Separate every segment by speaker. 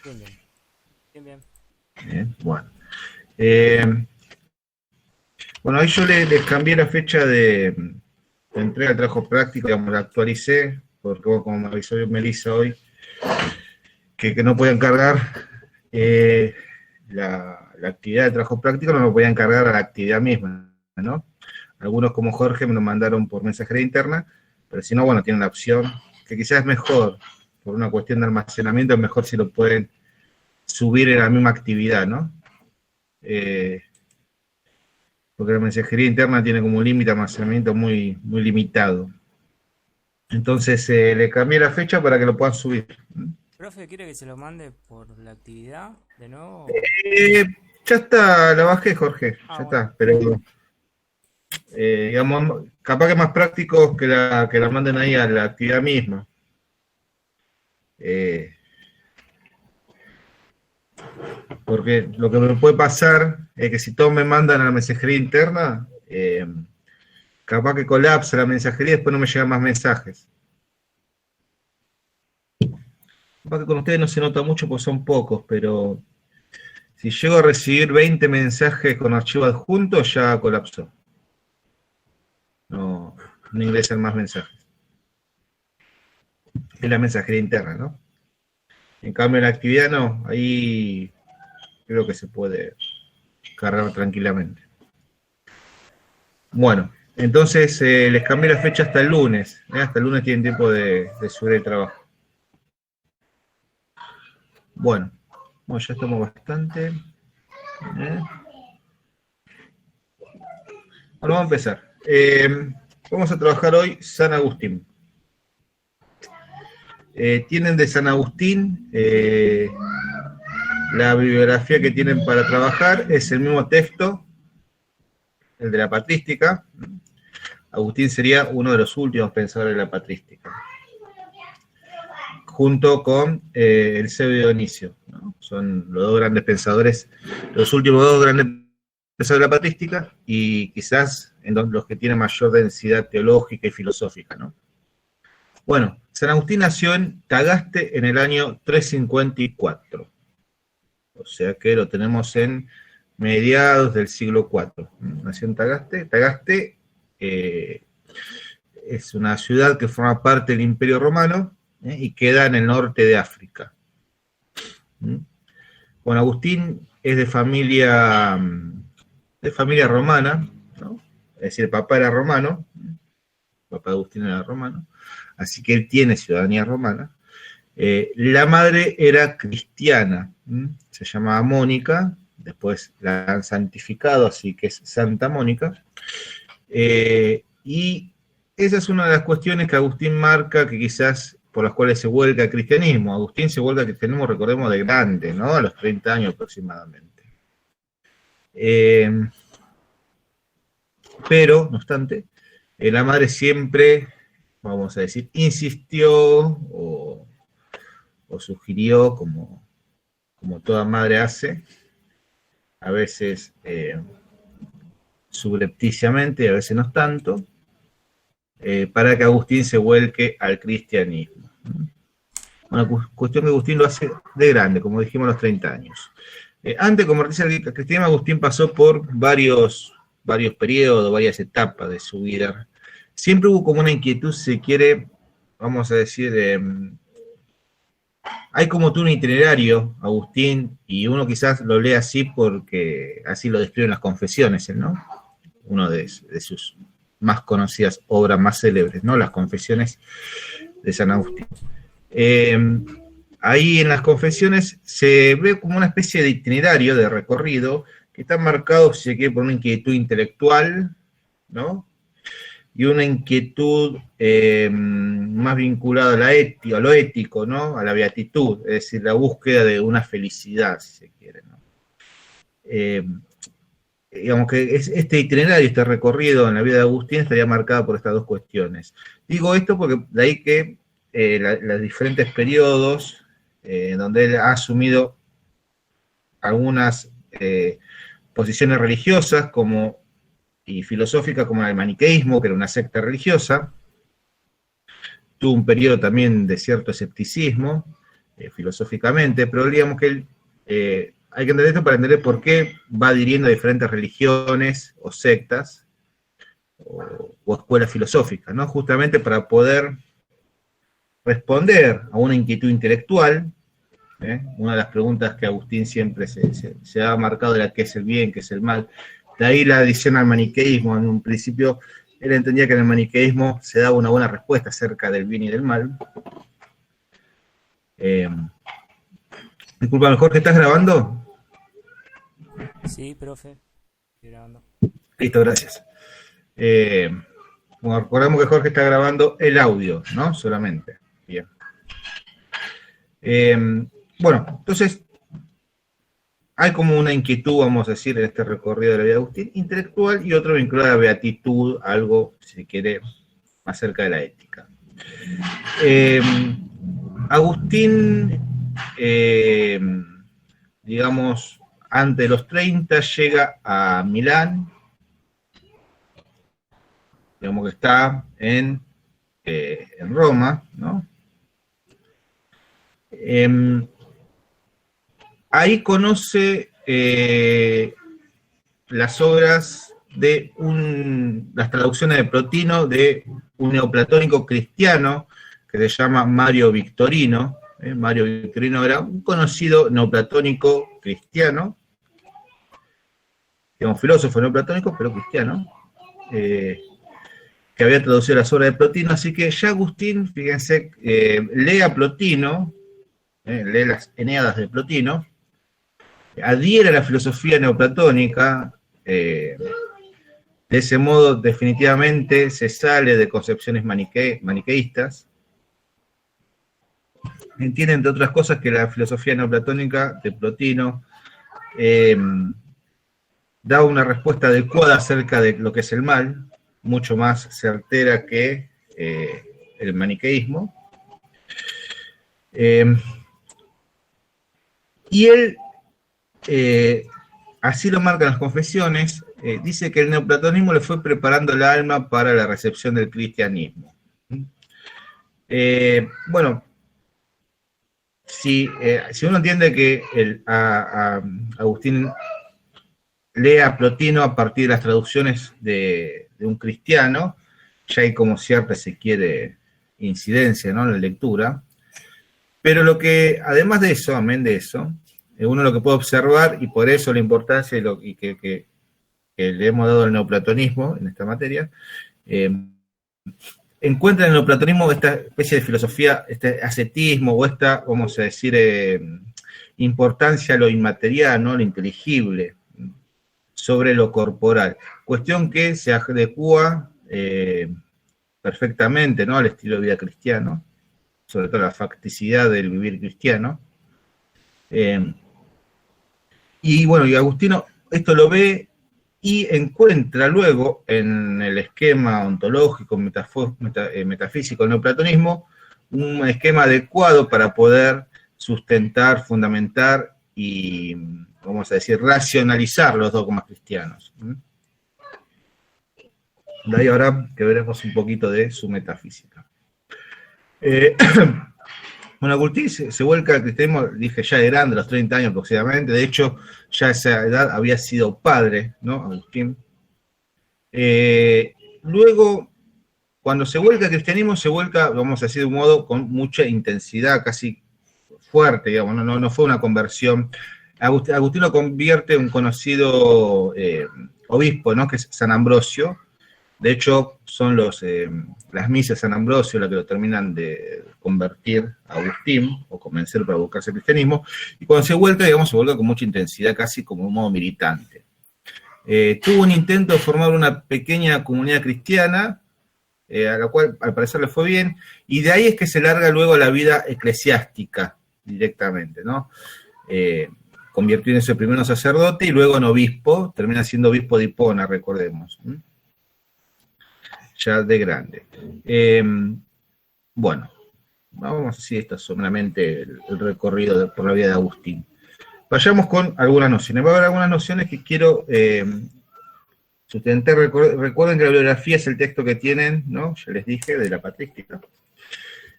Speaker 1: Bien, bien. Bien, bien.
Speaker 2: Bien, bueno. Eh, bueno, ahí yo les cambié la fecha de entrega de trabajo práctico, digamos, la actualicé, porque como me avisó Melissa hoy, que no podían cargar la actividad de trabajo práctico, no lo podían cargar a la actividad misma, ¿no? Algunos como Jorge me lo mandaron por mensajería interna, pero si no, bueno, tienen la opción, que quizás es mejor, por una cuestión de almacenamiento, es mejor si lo pueden subir en la misma actividad, ¿no? Eh, porque la mensajería interna tiene como un límite de almacenamiento muy limitado. Entonces le cambié la fecha para que lo puedan subir.
Speaker 1: Profe, ¿quiere que se lo mande por la actividad de nuevo?
Speaker 2: Eh, ya está, la bajé, Jorge,
Speaker 1: Ah,
Speaker 2: ya
Speaker 1: bueno.
Speaker 2: está, pero digamos, capaz que es más práctico que la manden ahí a la actividad misma. Eh, porque lo que me puede pasar es que si todos me mandan a la mensajería interna, capaz que colapsa la mensajería y después no me llegan más mensajes. Capaz que con ustedes no se nota mucho porque son pocos, pero si llego a recibir 20 mensajes con archivo adjunto, ya colapsó. No, no ingresan más mensajes. Es la mensajería interna, ¿no? En cambio, en la actividad no, ahí creo que se puede cargar tranquilamente. Bueno, entonces les cambié la fecha hasta el lunes. Hasta el lunes tienen tiempo de subir el trabajo. Bueno, ya estamos bastante. ¿eh? Bueno, vamos a empezar. Vamos a trabajar hoy San Agustín. Tienen de San Agustín la bibliografía que tienen para trabajar, es el mismo texto, el de la patrística. Agustín sería uno de los últimos pensadores de la patrística, junto con el Eusebio de Dionisio, ¿no? Son los dos grandes pensadores, los últimos dos grandes pensadores de la patrística, y quizás los que tienen mayor densidad teológica y filosófica, ¿no? Bueno, San Agustín nació en Tagaste en el año 354, o sea que lo tenemos en mediados del siglo IV. Nació en Tagaste. Tagaste es una ciudad que forma parte del Imperio Romano y queda en el norte de África. Bueno, Agustín es de familia romana, ¿no? Es decir, el papá era romano, el papá de Agustín era romano, así que él tiene ciudadanía romana. La madre era cristiana, se llamaba Mónica, después la han santificado, así que es Santa Mónica. Y esa es una de las cuestiones que Agustín marca, que quizás por las cuales se vuelca al cristianismo. Agustín se vuelca al cristianismo, recordemos, de grande, ¿no? A los 30 años aproximadamente. Pero, no obstante, la madre siempre, vamos a decir, insistió o sugirió, como toda madre hace, a veces subrepticiamente, a veces no tanto, para que Agustín se vuelque al cristianismo. Una cuestión que Agustín lo hace de grande, como dijimos, a los 30 años. Antes de convertirse al cristianismo, Agustín pasó por varios periodos, varias etapas de su vida. Siempre hubo como una inquietud, si se quiere, vamos a decir, hay como tú un itinerario, Agustín, y uno quizás lo lee así porque así lo describen las confesiones, ¿no? Uno de sus más conocidas obras, más célebres, ¿no? Las confesiones de San Agustín. Ahí en las confesiones se ve como una especie de itinerario, de recorrido, que está marcado, si se quiere, por una inquietud intelectual, ¿no? Y una inquietud más vinculada a lo ético, ¿no? A la beatitud, es decir, la búsqueda de una felicidad, si se quiere, ¿no? Digamos que este itinerario, este recorrido en la vida de Agustín estaría marcado por estas dos cuestiones. Digo esto porque de ahí que los diferentes periodos donde él ha asumido algunas posiciones religiosas y filosóficas, como el maniqueísmo, que era una secta religiosa, tuvo un periodo también de cierto escepticismo, filosóficamente, pero digamos que hay que entender esto para entender por qué va adhiriendo a diferentes religiones o sectas o escuelas filosóficas, ¿no? Justamente para poder responder a una inquietud intelectual. Una de las preguntas que Agustín siempre se ha marcado de la qué es el bien, qué es el mal. De ahí la adición al maniqueísmo. En un principio él entendía que en el maniqueísmo se daba una buena respuesta acerca del bien y del mal. Disculpame, Jorge, ¿estás grabando?
Speaker 1: Sí, profe, estoy grabando.
Speaker 2: Listo, gracias. Bueno, recordemos que Jorge está grabando el audio, ¿no? Solamente. Bien. Bueno, entonces, hay como una inquietud, vamos a decir, en este recorrido de la vida de Agustín, intelectual, y otro vinculado a la beatitud, algo, si se quiere, más cerca de la ética. Agustín, digamos, antes de los 30, llega a Milán, digamos que está en Roma, ¿no? Ahí conoce las obras de las traducciones de Plotino de un neoplatónico cristiano que se llama Mario Victorino. Mario Victorino era un conocido neoplatónico cristiano, digamos filósofo neoplatónico, pero cristiano, que había traducido las obras de Plotino, así que ya Agustín, fíjense, lee a Plotino, lee las Eneadas de Plotino, adhiere a la filosofía neoplatónica, de ese modo definitivamente se sale de concepciones maniqueístas, entiende entre otras cosas que la filosofía neoplatónica de Plotino da una respuesta adecuada acerca de lo que es el mal, mucho más certera que el maniqueísmo. Y él, así lo marcan las confesiones, dice que el neoplatonismo le fue preparando el alma para la recepción del cristianismo. Bueno, si uno entiende que Agustín lee a Plotino a partir de las traducciones de un cristiano, ya hay como cierta, si quiere, incidencia, ¿no?, en la lectura. Pero lo que, además de eso, amén de eso, uno lo que puede observar, y por eso la importancia y que le hemos dado al neoplatonismo en esta materia, encuentra en el neoplatonismo esta especie de filosofía, este ascetismo, o esta, vamos a decir, importancia a lo inmaterial, ¿no?, lo inteligible, sobre lo corporal. Cuestión que se adecua perfectamente, ¿no?, al estilo de vida cristiano, sobre todo la facticidad del vivir cristiano. Y bueno, y Agustino esto lo ve y encuentra luego en el esquema ontológico, metafísico del neoplatonismo, un esquema adecuado para poder sustentar, fundamentar y, vamos a decir, racionalizar los dogmas cristianos. De ahí ahora que veremos un poquito de su metafísica. Bueno, Agustín se vuelca al cristianismo, dije, ya de grande, a los 30 años aproximadamente. De hecho, ya a esa edad había sido padre, ¿no?, Agustín. Luego, cuando se vuelca al cristianismo, se vuelca, vamos a decir de un modo, con mucha intensidad, casi fuerte, digamos, no fue una conversión. Agustín lo convierte en un conocido obispo, ¿no?, que es San Ambrosio. De hecho, son las misas de San Ambrosio las que lo terminan de convertir a Agustín, o convencer para buscarse el cristianismo, y cuando se vuelca, digamos, se vuelca con mucha intensidad, casi como un modo militante. Tuvo un intento de formar una pequeña comunidad cristiana, a la cual al parecer le fue bien, y de ahí es que se larga luego a la vida eclesiástica directamente, ¿no? Convirtiéndose primero en sacerdote y luego en obispo, termina siendo obispo de Hipona, recordemos. Ya de grande. Bueno, vamos a decir esto solamente el recorrido por la vida de Agustín. Vayamos con algunas nociones. Va a haber algunas nociones que quiero sustentar. Recuerden que la bibliografía es el texto que tienen, ¿no?, ya les dije, de la patrística.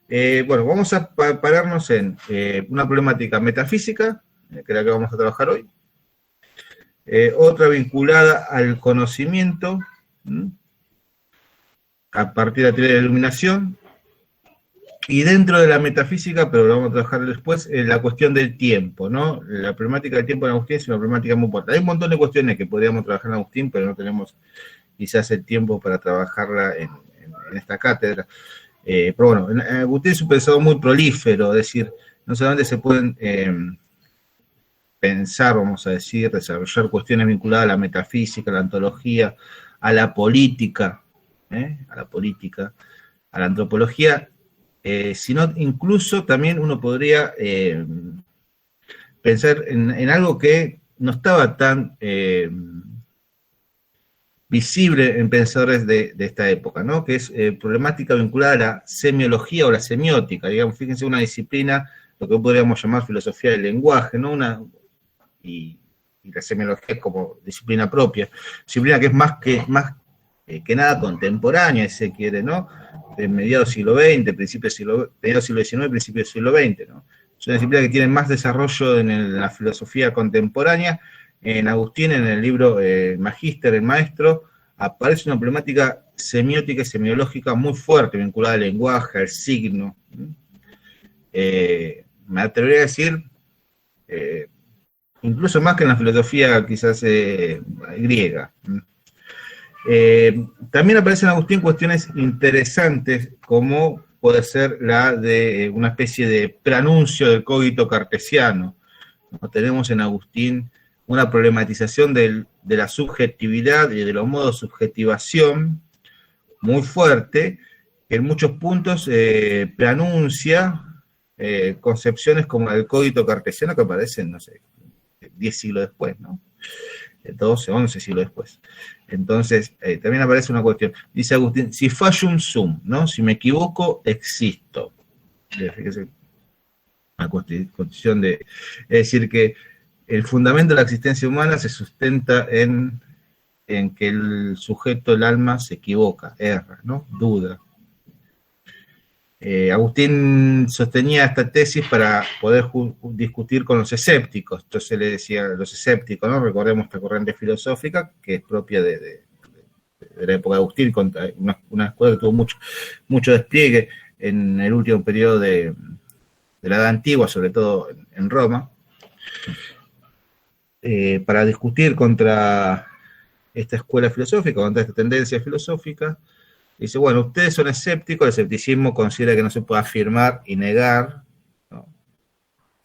Speaker 2: Bueno, vamos a pararnos en una problemática metafísica, que es la que vamos a trabajar hoy, otra vinculada al conocimiento, a partir de la teoría de la iluminación, y dentro de la metafísica, pero lo vamos a trabajar después, la cuestión del tiempo, ¿no? La problemática del tiempo en Agustín es una problemática muy importante. Hay un montón de cuestiones que podríamos trabajar en Agustín, pero no tenemos quizás el tiempo para trabajarla en esta cátedra. Pero bueno, Agustín es un pensador muy prolífero, es decir, no solamente se pueden pensar, vamos a decir, desarrollar cuestiones vinculadas a la metafísica, a la ontología, a la política, a la antropología, sino incluso también uno podría pensar en algo que no estaba tan visible en pensadores de esta época, ¿no? Que es problemática vinculada a la semiología o la semiótica, digamos, fíjense, una disciplina, lo que podríamos llamar filosofía del lenguaje, ¿no? Y la semiología como disciplina propia, disciplina que es más que nada contemporánea, si se quiere, ¿no? De mediados del siglo XX, mediados del siglo XIX, principios del siglo XX, ¿no? Es una disciplina que tiene más desarrollo en la filosofía contemporánea. En Agustín, en el libro Magíster, el maestro, aparece una problemática semiótica y semiológica muy fuerte, vinculada al lenguaje, al signo. Me atrevería a decir, incluso más que en la filosofía quizás griega. También aparece en Agustín cuestiones interesantes, como puede ser la de una especie de preanuncio del cogito cartesiano. Tenemos en Agustín una problematización de la subjetividad y de los modos de subjetivación muy fuerte, que en muchos puntos preanuncia concepciones como el cogito cartesiano que aparecen, no sé, 10 siglos después, ¿no? 12, 11 siglos después. Entonces, también aparece una cuestión. Dice Agustín, si fallum sum, ¿no? Si me equivoco, existo. Fíjese, una cuestión de... Es decir, que el fundamento de la existencia humana se sustenta en que el sujeto, el alma, se equivoca, erra, ¿no? Duda. Agustín sostenía esta tesis para poder discutir con los escépticos. Entonces le decía a los escépticos, ¿no? Recordemos esta corriente filosófica que es propia de la época de Agustín, una escuela que tuvo mucho despliegue en el último periodo de la Edad Antigua, sobre todo en Roma, para discutir contra esta escuela filosófica, contra esta tendencia filosófica. Dice, bueno, ustedes son escépticos, el escepticismo considera que no se puede afirmar y negar, ¿no?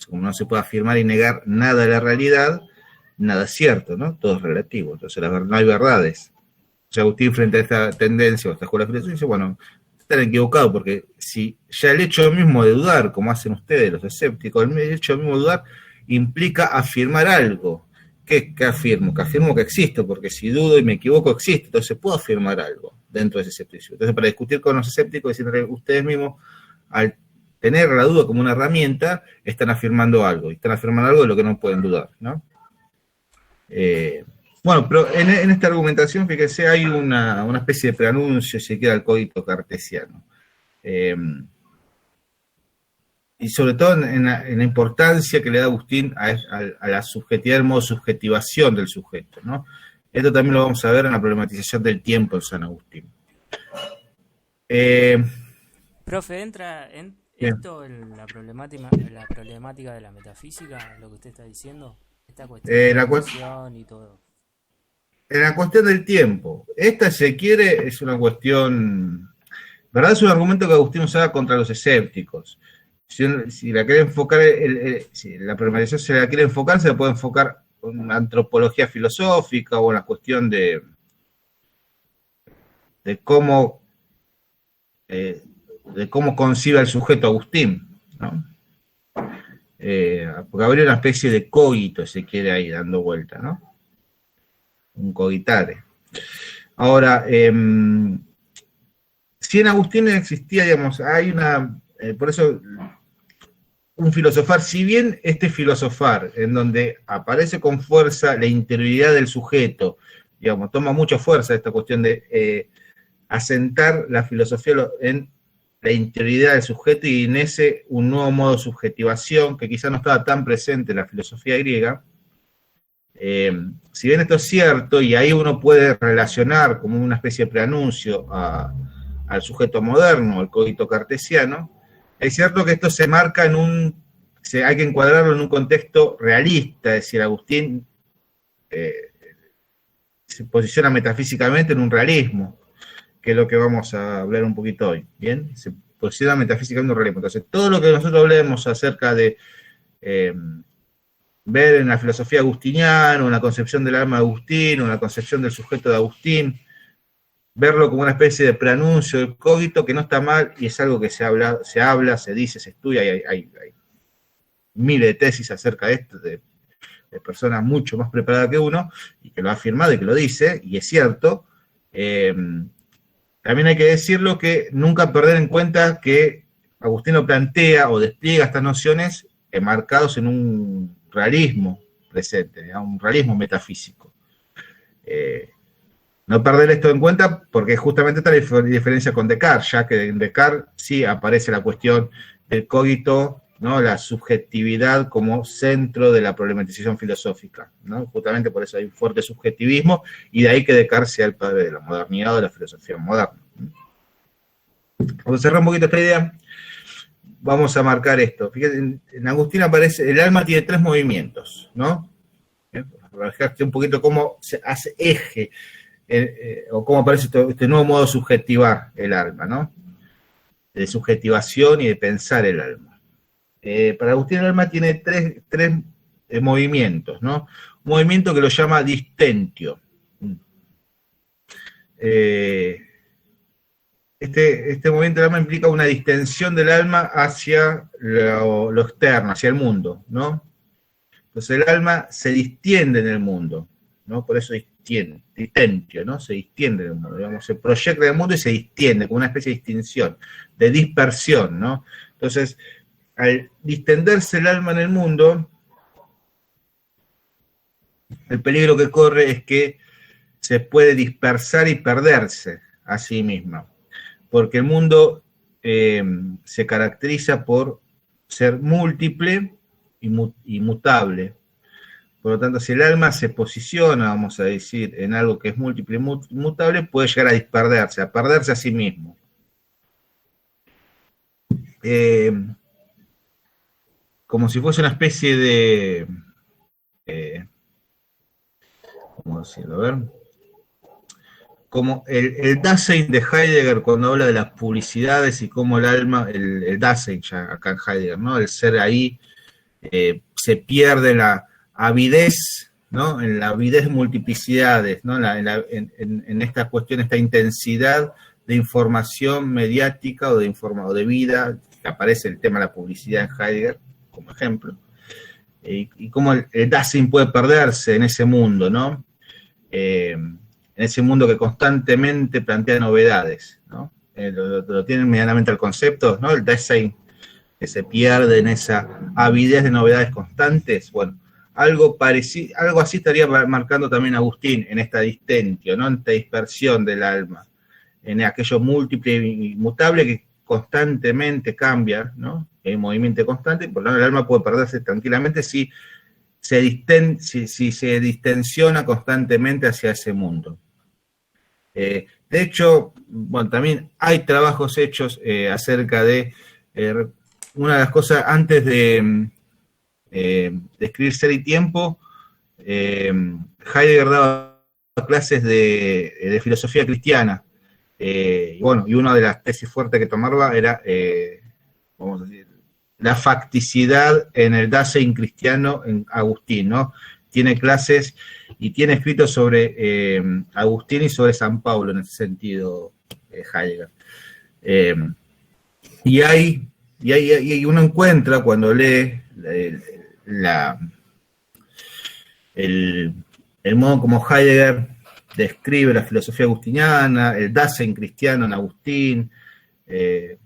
Speaker 2: Como no se puede afirmar y negar nada de la realidad, nada es cierto, ¿no? Todo es relativo, entonces no hay verdades. O sea, Agustín, frente a esta tendencia o esta escuela filosófica, dice, bueno, están equivocados, porque si ya el hecho mismo de dudar, como hacen ustedes, los escépticos, el hecho mismo de dudar implica afirmar algo. ¿Qué afirmo? Que afirmo que existo, porque si dudo y me equivoco, existo, entonces puedo afirmar algo dentro de ese escepticismo. Entonces, para discutir con los escépticos, decirle ustedes mismos, al tener la duda como una herramienta, están afirmando algo, y están afirmando algo de lo que no pueden dudar, ¿no? Bueno, pero en esta argumentación, fíjese, hay una especie de preanuncio, si quiere, al cogito cartesiano. Y sobre todo en la importancia que le da Agustín a la subjetividad, el modo de subjetivación del sujeto, ¿no? Esto también lo vamos a ver en la problematización del tiempo en San Agustín.
Speaker 1: Profe, ¿entra esto en la problemática de la metafísica, lo que usted está diciendo? Esta cuestión de la cuestión y todo.
Speaker 2: En la cuestión del tiempo, esta, si quiere, es una cuestión, ¿verdad? Es un argumento que Agustín usaba contra los escépticos. Si la quiere enfocar, si la problematización se la quiere enfocar, se la puede enfocar en una antropología filosófica o en la cuestión de cómo concibe al sujeto Agustín, ¿no? Porque habría una especie de cogito, si quiere, ahí dando vuelta, ¿no? Un cogitare. Ahora, si en Agustín existía, digamos, hay por eso, un filosofar, si bien este filosofar, en donde aparece con fuerza la interioridad del sujeto, digamos, toma mucha fuerza esta cuestión de asentar la filosofía en la interioridad del sujeto y en ese un nuevo modo de subjetivación que quizá no estaba tan presente en la filosofía griega. Si bien esto es cierto, y ahí uno puede relacionar como una especie de preanuncio al sujeto moderno, al cogito cartesiano, es cierto que esto se marca hay que encuadrarlo en un contexto realista, es decir, Agustín se posiciona metafísicamente en un realismo, que es lo que vamos a hablar un poquito hoy, ¿bien? Se posiciona metafísicamente en un realismo. Entonces, todo lo que nosotros hablemos acerca de ver en la filosofía agustiniana, en la concepción del alma de Agustín, o en la concepción del sujeto de Agustín, verlo como una especie de preanuncio del cogito, que no está mal, y es algo que se habla, se dice, se estudia, y hay miles de tesis acerca de esto, de personas mucho más preparadas que uno, y que lo ha afirmado y que lo dice, y es cierto. También hay que decirlo que nunca perder en cuenta que Agustín lo plantea o despliega estas nociones enmarcados en un realismo presente, un realismo metafísico. No perder esto en cuenta porque justamente está la diferencia con Descartes, ya que en Descartes sí aparece la cuestión del cogito, ¿no? La subjetividad como centro de la problematización filosófica, ¿no? Justamente por eso hay un fuerte subjetivismo, y de ahí que Descartes sea el padre de la modernidad o de la filosofía moderna. Vamos a cerrar un poquito esta idea, vamos a marcar esto. Fíjate, en Agustín aparece, el alma tiene 3 movimientos, ¿no? Para dejarte un poquito cómo se hace eje, o cómo aparece este nuevo modo de subjetivar el alma, ¿no? De subjetivación y de pensar el alma. Para Agustín el alma tiene tres movimientos, ¿no? Un movimiento que lo llama distentio. Este movimiento del alma implica una distensión del alma hacia lo externo, hacia el mundo, ¿no? Entonces el alma se distiende en el mundo, ¿no? Por eso distentio, ¿no? Se distiende en el mundo, digamos, se proyecta en el mundo y se distiende, como una especie de distinción, de dispersión, ¿no? Entonces, al distenderse el alma en el mundo, el peligro que corre es que se puede dispersar y perderse a sí misma, porque el mundo se caracteriza por ser múltiple y mutable. Por lo tanto, si el alma se posiciona, vamos a decir, en algo que es múltiple y mutable, puede llegar a perderse a sí mismo. Como si fuese una especie de, ¿cómo decirlo? A ver, como el Dasein de Heidegger cuando habla de las publicidades y cómo el alma, el Dasein ya acá en Heidegger, ¿no? El ser ahí se pierde en la avidez, ¿no? En la avidez de multiplicidades, ¿no? En esta cuestión, esta intensidad de información mediática o de vida, que aparece el tema de la publicidad en Heidegger, como ejemplo, y cómo el Dasein puede perderse en ese mundo, ¿no? En ese mundo que constantemente plantea novedades, ¿no? Lo tienen medianamente el concepto, ¿no? El Dasein que se pierde en esa avidez de novedades constantes. Bueno, algo parecido, algo así estaría marcando también Agustín en esta distentio, ¿no? En esta dispersión del alma, en aquello múltiple y mutable que constantemente cambia, ¿no? En movimiento constante, por lo tanto el alma puede perderse tranquilamente si se distensiona constantemente hacia ese mundo. De hecho, bueno, también hay trabajos hechos acerca de una de las cosas antes de escribir Ser y Tiempo. Heidegger daba clases de filosofía cristiana, y bueno, y una de las tesis fuertes que tomaba era, vamos a decir, la facticidad en el Dasein cristiano en Agustín, ¿no? Tiene clases y tiene escritos sobre Agustín y sobre San Pablo en ese sentido, Heidegger. Y uno encuentra cuando lee el modo como Heidegger describe la filosofía agustiniana, el Dasein cristiano en Agustín, el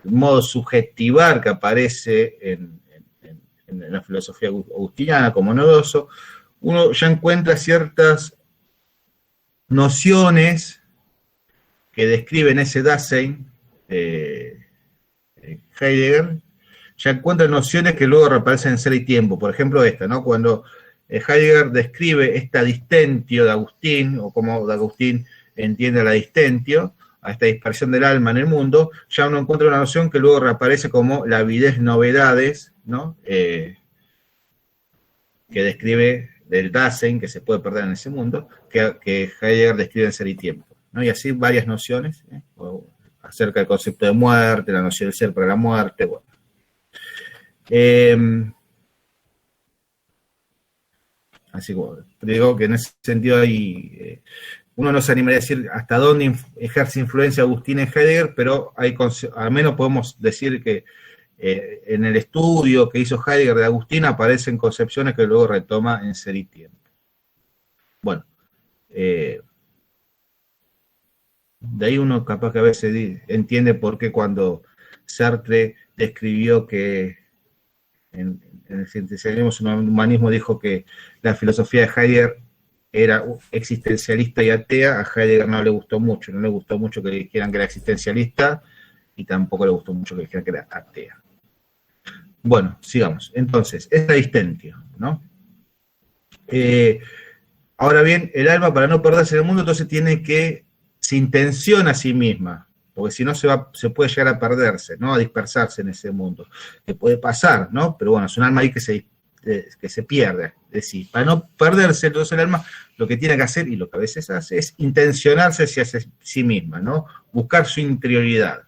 Speaker 2: modo subjetivar que aparece en la filosofía agustiniana como novedoso, uno ya encuentra ciertas nociones que describen ese Dasein Heidegger ya encuentra nociones que luego reaparecen en Ser y Tiempo. Por ejemplo, esta, ¿no? Cuando Heidegger describe esta distentio de Agustín, o como de Agustín entiende la distentio, a esta dispersión del alma en el mundo, ya uno encuentra una noción que luego reaparece como la avidez novedades, ¿no? Que describe del Dasein, que se puede perder en ese mundo, que Heidegger describe en Ser y Tiempo, ¿no? Y así varias nociones, acerca del concepto de muerte, la noción del ser para la muerte, bueno. Así que digo que en ese sentido hay, uno no se animaría a decir hasta dónde ejerce influencia Agustín en Heidegger, pero al menos podemos decir que en el estudio que hizo Heidegger de Agustín aparecen concepciones que luego retoma en Ser y Tiempo. Bueno, de ahí uno capaz que a veces entiende por qué cuando Sartre describió que en el existencialismo humanismo dijo que la filosofía de Heidegger era existencialista y atea, a Heidegger no le gustó mucho que le dijeran que era existencialista y tampoco le gustó mucho que le dijeran que era atea. Bueno, sigamos. Entonces, esta distentio, ¿no? Ahora bien, el alma para no perderse en el mundo entonces tiene que, se intenciona a sí misma, porque si no se puede llegar a perderse, ¿no? A dispersarse en ese mundo, que puede pasar, ¿no? Pero bueno, es un alma ahí que se pierde. Es decir, para no perderse, entonces el alma lo que tiene que hacer, y lo que a veces hace, es intencionarse hacia sí misma, ¿no? Buscar su interioridad,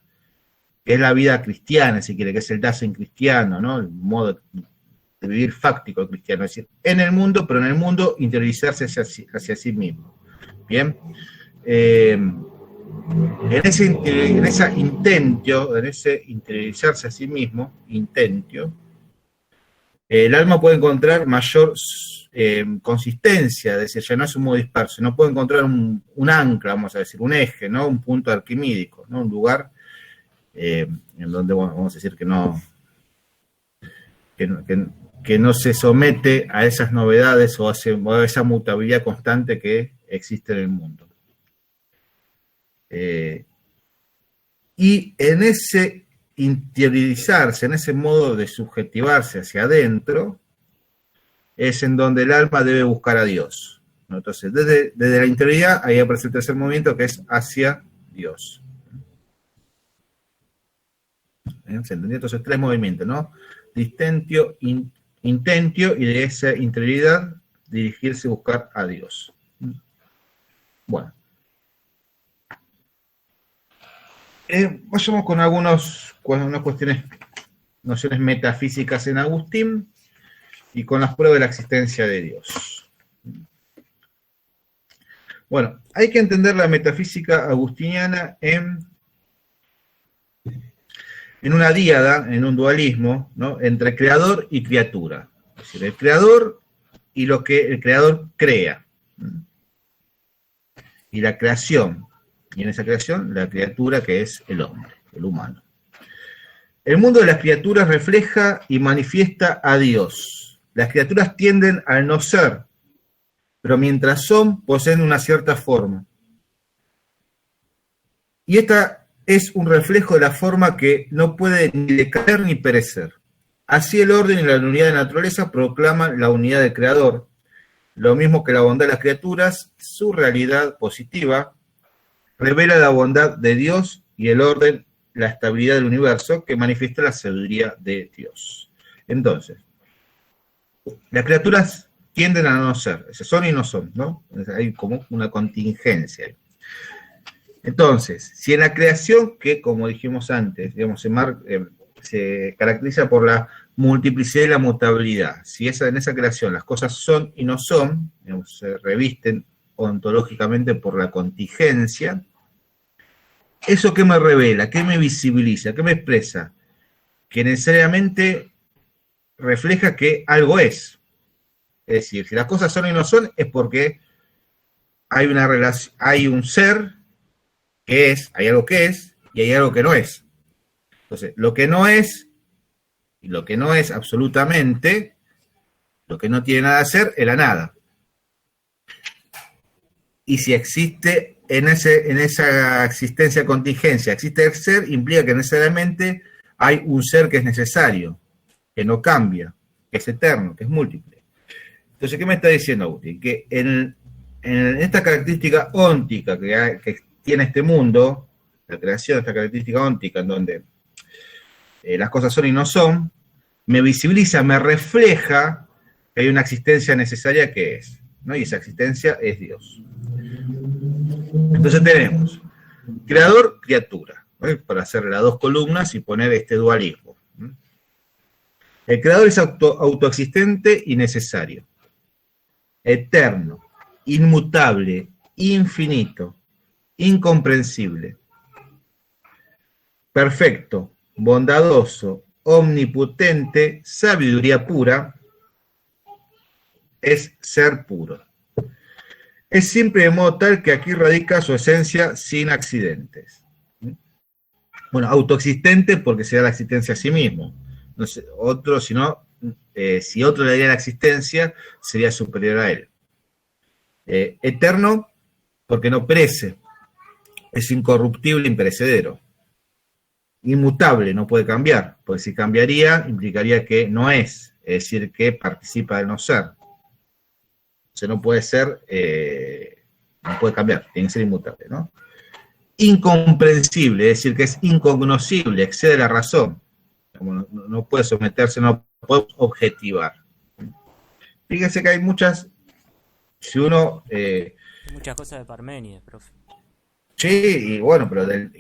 Speaker 2: que es la vida cristiana, si quiere, que es el Dasein cristiano, ¿no? El modo de vivir fáctico cristiano, es decir, en el mundo, pero en el mundo interiorizarse hacia sí mismo. Bien. En ese interiorizarse a sí mismo, intentio, el alma puede encontrar mayor consistencia, es decir, ya no es un modo disperso, no puede encontrar un ancla, vamos a decir, un eje, ¿no? Un punto arquimídico, ¿no? Un lugar en donde, bueno, vamos a decir que no se somete a esas novedades o a esa mutabilidad constante que existe en el mundo. Y en ese interiorizarse, en ese modo de subjetivarse hacia adentro, es en donde el alma debe buscar a Dios, ¿no? Entonces, desde la interioridad, ahí aparece el tercer movimiento, que es hacia Dios. ¿Se entendió? Entonces, tres movimientos, ¿no? Distentio, intentio, y de esa interioridad dirigirse a buscar a Dios. Bueno. Vayamos con unas nociones metafísicas en Agustín y con las pruebas de la existencia de Dios. Bueno, hay que entender la metafísica agustiniana en una díada, en un dualismo, ¿no? Entre creador y criatura. Es decir, el creador y lo que el creador crea. Y la creación. Y en esa creación, la criatura que es el hombre, el humano. El mundo de las criaturas refleja y manifiesta a Dios. Las criaturas tienden al no ser, pero mientras son, poseen una cierta forma. Y esta es un reflejo de la forma que no puede ni decaer ni perecer. Así el orden y la unidad de la naturaleza proclaman la unidad del Creador. Lo mismo que la bondad de las criaturas, su realidad positiva, revela la bondad de Dios y el orden, la estabilidad del universo, que manifiesta la sabiduría de Dios. Entonces, las criaturas tienden a no ser, son y no son, ¿no? Hay como una contingencia. Entonces, si en la creación, que como dijimos antes, digamos, se caracteriza por la multiplicidad y la mutabilidad, si en esa creación las cosas son y no son, digamos, se revisten ontológicamente por la contingencia, ¿eso qué me revela? ¿Qué me visibiliza? ¿Qué me expresa? Que necesariamente refleja que algo es. Es decir, si las cosas son y no son, es porque hay una relación, hay un ser que es, hay algo que es, y hay algo que no es. Entonces, lo que no es, y lo que no es absolutamente, lo que no tiene nada de ser, es la nada. Y si existe en esa existencia contingencia, existe el ser, implica que necesariamente hay un ser que es necesario, que no cambia, que es eterno, que es múltiple. Entonces, ¿qué me está diciendo Agustín? Que en esta característica óntica que tiene este mundo, la creación de esta característica óntica en donde las cosas son y no son, me visibiliza, me refleja que hay una existencia necesaria que es, ¿no? Y esa existencia es Dios. Entonces tenemos creador, criatura, ¿no? Para hacer las dos columnas y poner este dualismo. El creador es autoexistente y necesario, eterno, inmutable, infinito, incomprensible, perfecto, bondadoso, omnipotente, sabiduría pura, es ser puro. Es simple de modo tal que aquí radica su esencia sin accidentes. Bueno, autoexistente porque se da la existencia a sí mismo. No sé, otro, si otro le daría la existencia, sería superior a él. Eterno porque no perece, es incorruptible, imperecedero. Inmutable, no puede cambiar, porque si cambiaría implicaría que no es decir, que participa del no ser. O sea, no puede ser, no puede cambiar, tiene que ser inmutable, ¿no? Incomprensible, es decir, que es incognoscible, excede la razón. No puede someterse, no puede objetivar. Fíjense que hay muchas, si uno...
Speaker 1: muchas cosas de Parménides, profe.
Speaker 2: Sí, y bueno, pero del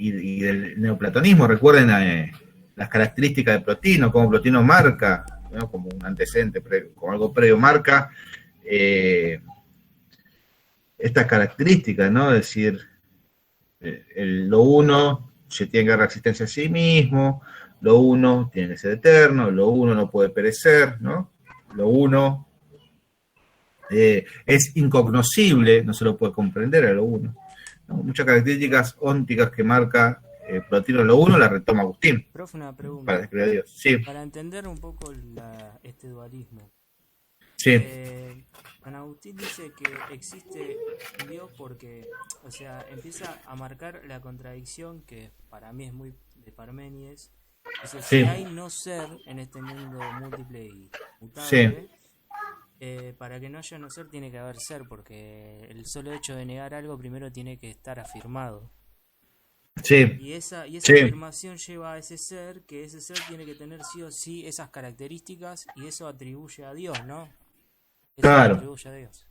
Speaker 2: neoplatonismo, recuerden las características de Plotino, como Plotino marca, ¿no? Como un antecedente, como algo previo marca, estas características, ¿no? Es decir, lo uno se tiene que dar existencia a sí mismo, lo uno tiene que ser eterno, lo uno no puede perecer, ¿no? Lo uno es incognoscible, no se lo puede comprender a lo uno. ¿No? Muchas características ónticas que marca Plotino en lo uno la retoma Agustín.
Speaker 1: Profe, una pregunta.
Speaker 2: Para describir a Dios. Sí.
Speaker 1: Para entender un poco este dualismo.
Speaker 2: Sí.
Speaker 1: San Agustín dice que existe Dios porque, o sea, empieza a marcar la contradicción que para mí es muy de Parménides. Dice,
Speaker 2: sí.
Speaker 1: Si hay no ser en este mundo múltiple y mutable, para que no haya no ser tiene que haber ser, porque el solo hecho de negar algo primero tiene que estar afirmado.
Speaker 2: Sí.
Speaker 1: Y esa afirmación lleva a ese ser, que ese ser tiene que tener sí o sí esas características, y eso atribuye a Dios, ¿no? Eso
Speaker 2: claro.
Speaker 1: atribuye a Dios.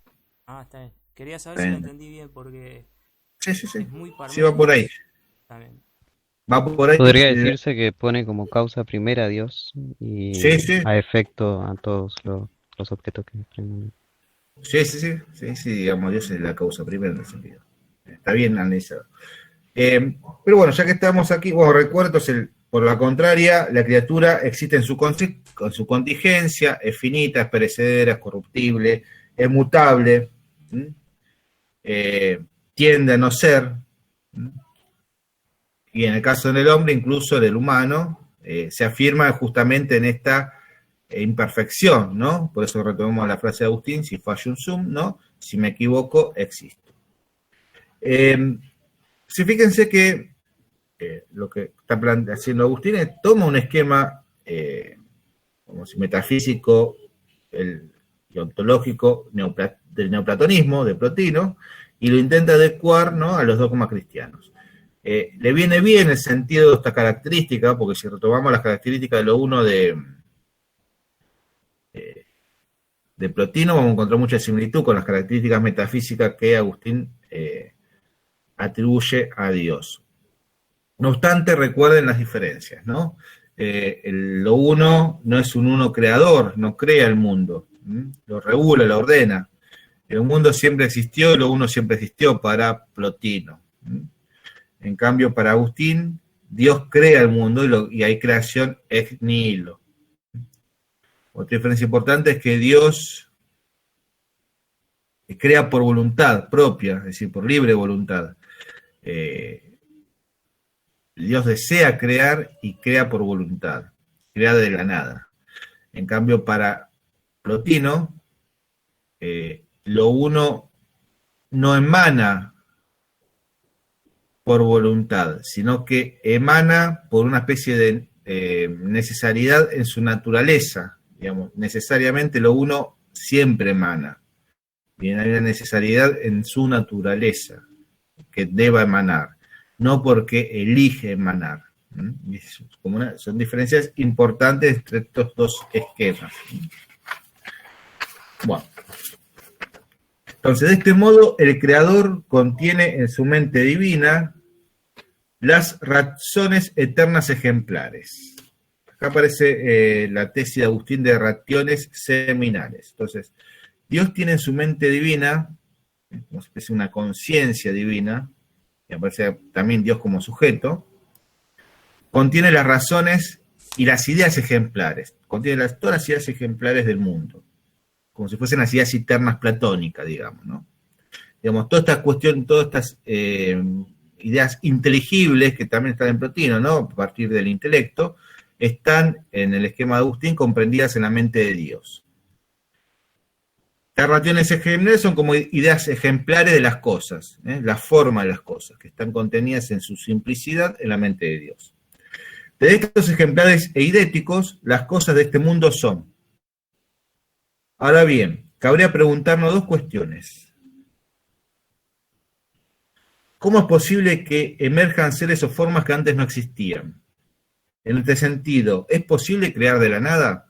Speaker 1: Ah, está bien. Quería saber si lo entendí bien, porque
Speaker 2: sí.
Speaker 1: es muy parménides.
Speaker 2: Sí, va por ahí.
Speaker 1: También.
Speaker 2: Va por ahí.
Speaker 3: Podría decirse que pone como causa primera a Dios y
Speaker 2: sí.
Speaker 3: a efecto a todos los objetos que desprenden.
Speaker 2: Sí, digamos, Dios es la causa primera en ese sentido. Está bien analizado. Pero bueno, ya que estamos aquí, bueno, recuerdo, por la contraria, la criatura existe con su contingencia, es finita, es perecedera, es corruptible, es mutable, tiende a no ser, y en el caso del hombre, incluso del humano, se afirma justamente en esta imperfección, ¿no? Por eso retomamos la frase de Agustín, si fallum sum, ¿no? Si me equivoco, existo. Si fíjense que lo que está haciendo Agustín es toma un esquema como si metafísico y ontológico del neoplatonismo, de Plotino, y lo intenta adecuar, ¿no? A los dogmas cristianos. Le viene bien el sentido de esta característica, porque si retomamos las características de lo uno de Plotino, vamos a encontrar mucha similitud con las características metafísicas que Agustín atribuye a Dios. No obstante, recuerden las diferencias, ¿no? Lo uno no es un uno creador, no crea el mundo, lo regula, lo ordena. El mundo siempre existió y lo uno siempre existió para Plotino. En cambio, para Agustín, Dios crea el mundo y hay creación ex nihilo. Otra diferencia importante es que Dios crea por voluntad propia, es decir, por libre voluntad. Dios desea crear y crea por voluntad, crea de la nada. En cambio, para Plotino, lo uno no emana por voluntad, sino que emana por una especie necesariedad en su naturaleza, digamos, necesariamente lo uno siempre emana. Bien, hay una necesariedad en su naturaleza que deba emanar, no porque elige emanar. Son diferencias importantes entre estos dos esquemas. Bueno. Entonces, de este modo, el creador contiene en su mente divina las razones eternas ejemplares. Acá aparece la tesis de Agustín de rationes seminales. Entonces, Dios tiene en su mente divina, como si fuese una conciencia divina, y aparece también Dios como sujeto, contiene las razones y las ideas ejemplares, contiene todas las ideas ejemplares del mundo, como si fuesen las ideas eternas platónicas, digamos, ¿no? Digamos, toda esta cuestión, todas estas ideas inteligibles que también están en Plotino, ¿no? A partir del intelecto, están en el esquema de Agustín comprendidas en la mente de Dios. Las razones ejemplares son como ideas ejemplares de las cosas, la forma de las cosas, que están contenidas en su simplicidad en la mente de Dios. De estos ejemplares eidéticos, las cosas de este mundo son. Ahora bien, cabría preguntarnos dos cuestiones. ¿Cómo es posible que emerjan seres o formas que antes no existían? En este sentido, ¿es posible crear de la nada?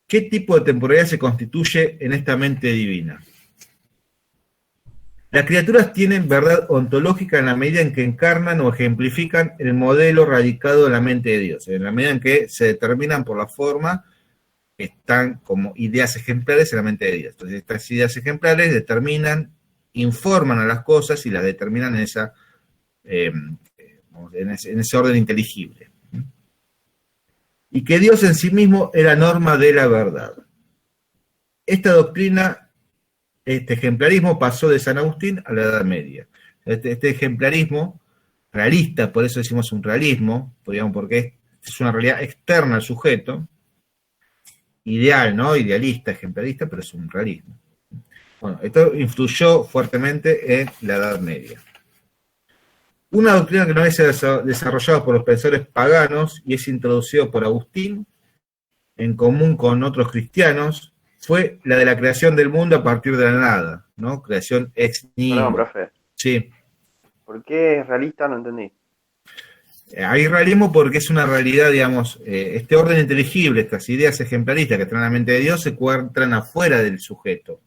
Speaker 2: ¿Qué tipo de temporalidad se constituye en esta mente divina? Las criaturas tienen verdad ontológica en la medida en que encarnan o ejemplifican el modelo radicado en la mente de Dios, en la medida en que se determinan por la forma que están como ideas ejemplares en la mente de Dios. Entonces, estas ideas ejemplares determinan, informan a las cosas y las determinan en ese orden inteligible. Y que Dios en sí mismo es la norma de la verdad. Esta doctrina, este ejemplarismo pasó de San Agustín a la Edad Media. Este ejemplarismo realista, por eso decimos un realismo, digamos, porque es una realidad externa al sujeto, ideal, ¿no? Idealista, ejemplarista, pero es un realismo. Bueno, esto influyó fuertemente en la Edad Media. Una doctrina que no es desarrollada por los pensadores paganos y es introducida por Agustín, en común con otros cristianos, fue la de la creación del mundo a partir de la nada, ¿no? Creación ex nihilo.
Speaker 4: No, profe.
Speaker 2: Sí.
Speaker 4: ¿Por qué es realista? No entendí.
Speaker 2: Hay realismo porque es una realidad, digamos, este orden inteligible, estas ideas ejemplaristas que están en la mente de Dios se encuentran afuera del sujeto.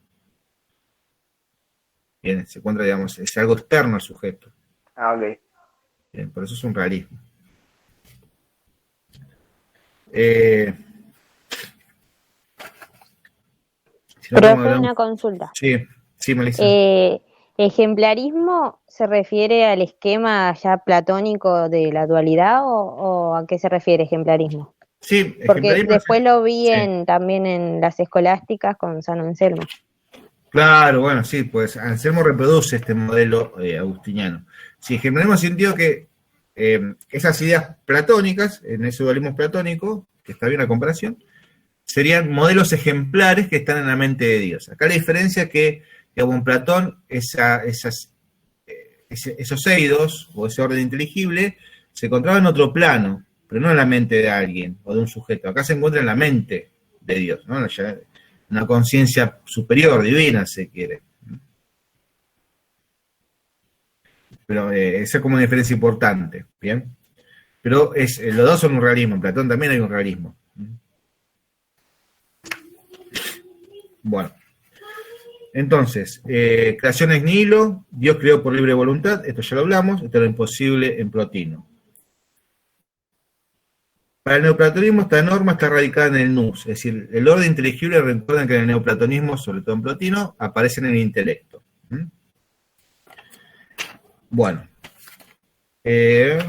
Speaker 2: Bien, se encuentra, digamos, es algo externo al sujeto.
Speaker 4: Ah, ok.
Speaker 2: Bien, por eso es un realismo.
Speaker 5: Profe, una consulta.
Speaker 2: Sí, Melissa.
Speaker 5: ¿Ejemplarismo se refiere al esquema ya platónico de la dualidad o a qué se refiere ejemplarismo?
Speaker 2: Sí,
Speaker 5: porque después lo vi también en las escolásticas con San Anselmo.
Speaker 2: Claro, bueno, sí, pues Anselmo reproduce este modelo agustiniano. Sí, ejemplarismo en el sentido que esas ideas platónicas, en ese dualismo platónico, que está bien la comparación, serían modelos ejemplares que están en la mente de Dios. Acá la diferencia es que, digamos, en Platón, esos eidos, o ese orden inteligible, se encontraba en otro plano, pero no en la mente de alguien o de un sujeto. Acá se encuentra en la mente de Dios, ¿no? Una conciencia superior, divina, se quiere. Pero esa es como una diferencia importante, ¿bien? Pero los dos son un realismo, en Platón también hay un realismo. Bueno, entonces, creación ex nihilo, Dios creó por libre voluntad, esto ya lo hablamos, esto era imposible en Plotino. Para el neoplatonismo esta norma está radicada en el nous, es decir, el orden inteligible, recuerden que en el neoplatonismo, sobre todo en Plotino, aparece en el intelecto. Bueno, de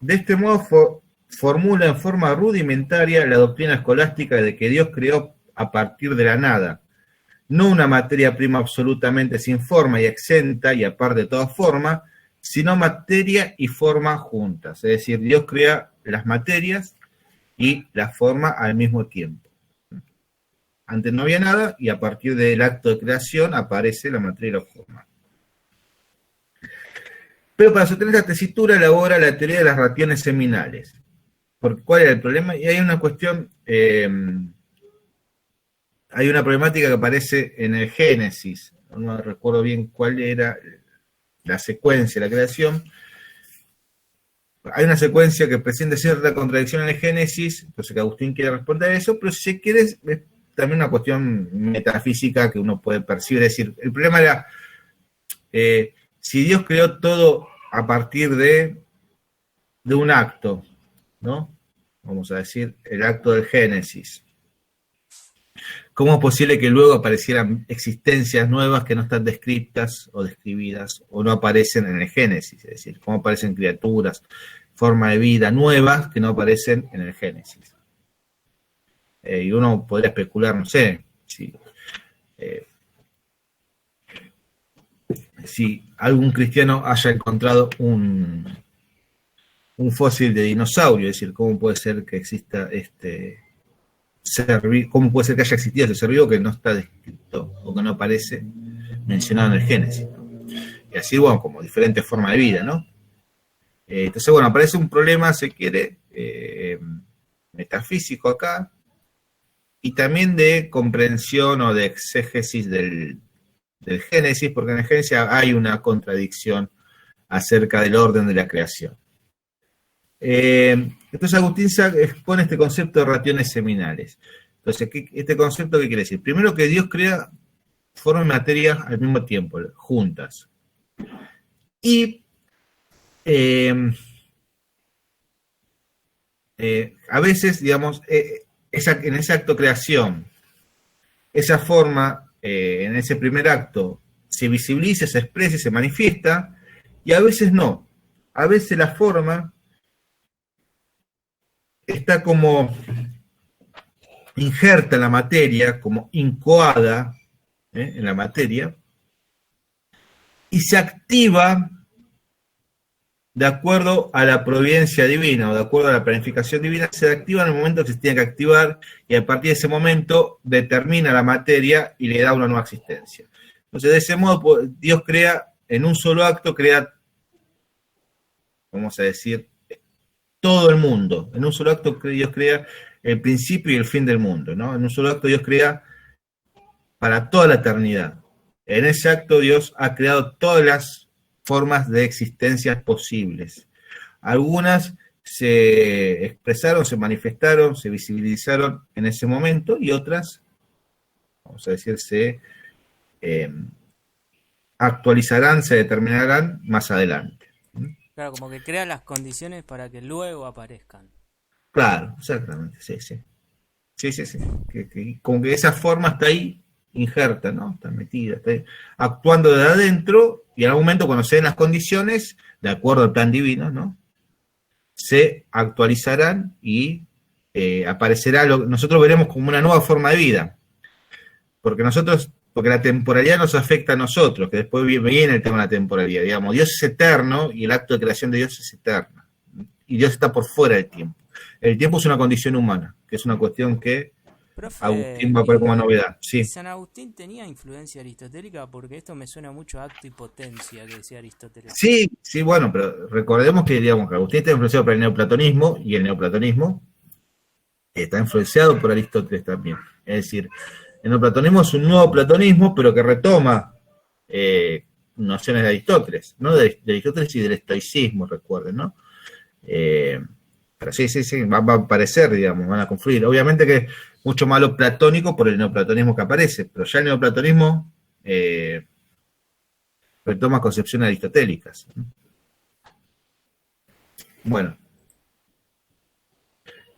Speaker 2: este modo formula en forma rudimentaria la doctrina escolástica de que Dios creó a partir de la nada, no una materia prima absolutamente sin forma y exenta y aparte de toda forma, sino materia y forma juntas. Es decir, Dios crea las materias y la forma al mismo tiempo. Antes no había nada y a partir del acto de creación aparece la materia y la forma. Pero para sostener esta tesitura elabora la teoría de las raciones seminales. ¿Cuál era el problema? Y hay una cuestión, hay una problemática que aparece en el Génesis. No recuerdo bien cuál era la secuencia, la creación. Hay una secuencia que presenta cierta contradicción en el Génesis, entonces que Agustín quiere responder a eso, pero si se quiere es también una cuestión metafísica que uno puede percibir. Es decir, el problema era, si Dios creó todo a partir de un acto, ¿no? Vamos a decir, el acto del Génesis. ¿Cómo es posible que luego aparecieran existencias nuevas que no están descritas o describidas o no aparecen en el Génesis? Es decir, ¿cómo aparecen criaturas, forma de vida nuevas que no aparecen en el Génesis? Y uno podría especular, no sé, si algún cristiano haya encontrado un fósil de dinosaurio, es decir, ¿cómo puede ser que exista cómo puede ser que haya existido ese ser vivo que no está descrito o que no aparece mencionado en el Génesis? Y así, bueno, como diferentes formas de vida, ¿no? Entonces, bueno, aparece un problema, se quiere, metafísico acá, y también de comprensión o de exégesis del Génesis, porque en el Génesis hay una contradicción acerca del orden de la creación. Entonces Agustín expone este concepto de raciones seminales. Entonces, ¿este concepto qué quiere decir? Primero, que Dios crea forma y materia al mismo tiempo, juntas. Y a veces, digamos, en ese acto de creación, esa forma, en ese primer acto, se visibiliza, se expresa y se manifiesta, y a veces no. A veces la forma está como injerta en la materia, como incoada en la materia, y se activa de acuerdo a la providencia divina o de acuerdo a la planificación divina, se activa en el momento que se tiene que activar, y a partir de ese momento determina la materia y le da una nueva existencia. Entonces, de ese modo, Dios crea, en un solo acto, crea, vamos a decir, todo el mundo. En un solo acto Dios crea el principio y el fin del mundo, ¿no? En un solo acto Dios crea para toda la eternidad. En ese acto Dios ha creado todas las formas de existencias posibles. Algunas se expresaron, se manifestaron, se visibilizaron en ese momento, y otras, vamos a decir, se actualizarán, se determinarán más adelante.
Speaker 1: Claro, como que crea las condiciones para que luego aparezcan.
Speaker 2: Claro, exactamente, sí. Sí. Como que esa forma está ahí injerta, ¿no? Está metida, está ahí, actuando de adentro, y en algún momento, cuando se den las condiciones, de acuerdo al plan divino, ¿no? Se actualizarán y aparecerá, nosotros veremos como una nueva forma de vida. Porque la temporalidad nos afecta a nosotros, que después viene el tema de la temporalidad. Digamos, Dios es eterno y el acto de creación de Dios es eterno. Y Dios está por fuera del tiempo. El tiempo es una condición humana, que es una cuestión que
Speaker 1: Profe,
Speaker 2: Agustín va a poner como novedad. Sí.
Speaker 1: ¿San Agustín tenía influencia aristotélica? Porque esto me suena mucho a acto y potencia, que decía Aristóteles.
Speaker 2: Sí, bueno, pero recordemos que, digamos, que Agustín está influenciado por el neoplatonismo, y el neoplatonismo está influenciado por Aristóteles también. Es decir, el neoplatonismo es un nuevo platonismo, pero que retoma nociones de Aristóteles, ¿no? De Aristóteles y del estoicismo, recuerden, ¿no? Pero sí, va a aparecer, digamos, van a confluir. Obviamente que mucho más lo platónico por el neoplatonismo que aparece, pero ya el neoplatonismo retoma concepciones aristotélicas. Bueno.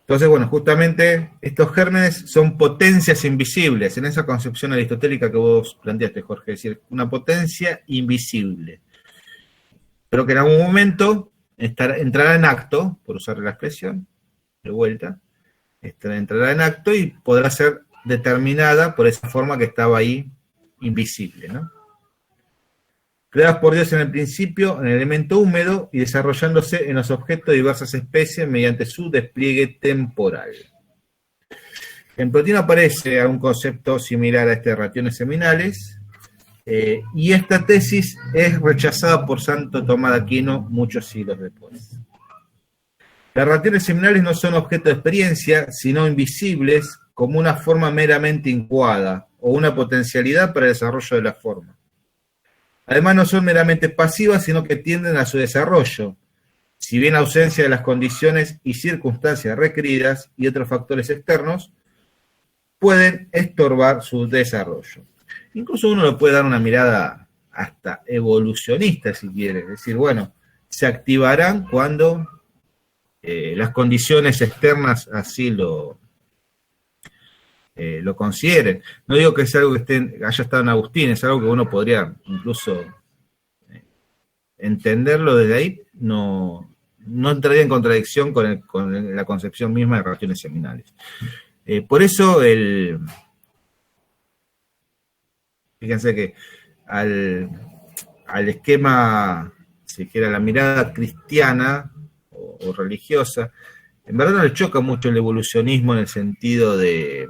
Speaker 2: Entonces, bueno, justamente estos gérmenes son potencias invisibles en esa concepción aristotélica que vos planteaste, Jorge, es decir, una potencia invisible, pero que en algún momento entrará en acto, por usar la expresión, de vuelta, entrará en acto y podrá ser determinada por esa forma que estaba ahí invisible, ¿no? Creadas por Dios en el principio, en el elemento húmedo, y desarrollándose en los objetos de diversas especies mediante su despliegue temporal. En Plotino aparece un concepto similar a este de raciones seminales, Y esta tesis es rechazada por Santo Tomás de Aquino muchos siglos después. Las relaciones seminales no son objeto de experiencia, sino invisibles como una forma meramente incuada o una potencialidad para el desarrollo de la forma. Además, no son meramente pasivas, sino que tienden a su desarrollo, si bien ausencia de las condiciones y circunstancias requeridas y otros factores externos pueden estorbar su desarrollo. Incluso uno le puede dar una mirada hasta evolucionista, si quiere. Es decir, bueno, se activarán cuando las condiciones externas así lo consideren. No digo que es algo que haya estado en Agustín, es algo que uno podría incluso entenderlo desde ahí, no entraría en contradicción con la concepción misma de relaciones seminales. Por eso, fíjense que al esquema, si quiera, la mirada cristiana o religiosa, en verdad no le choca mucho el evolucionismo en el sentido de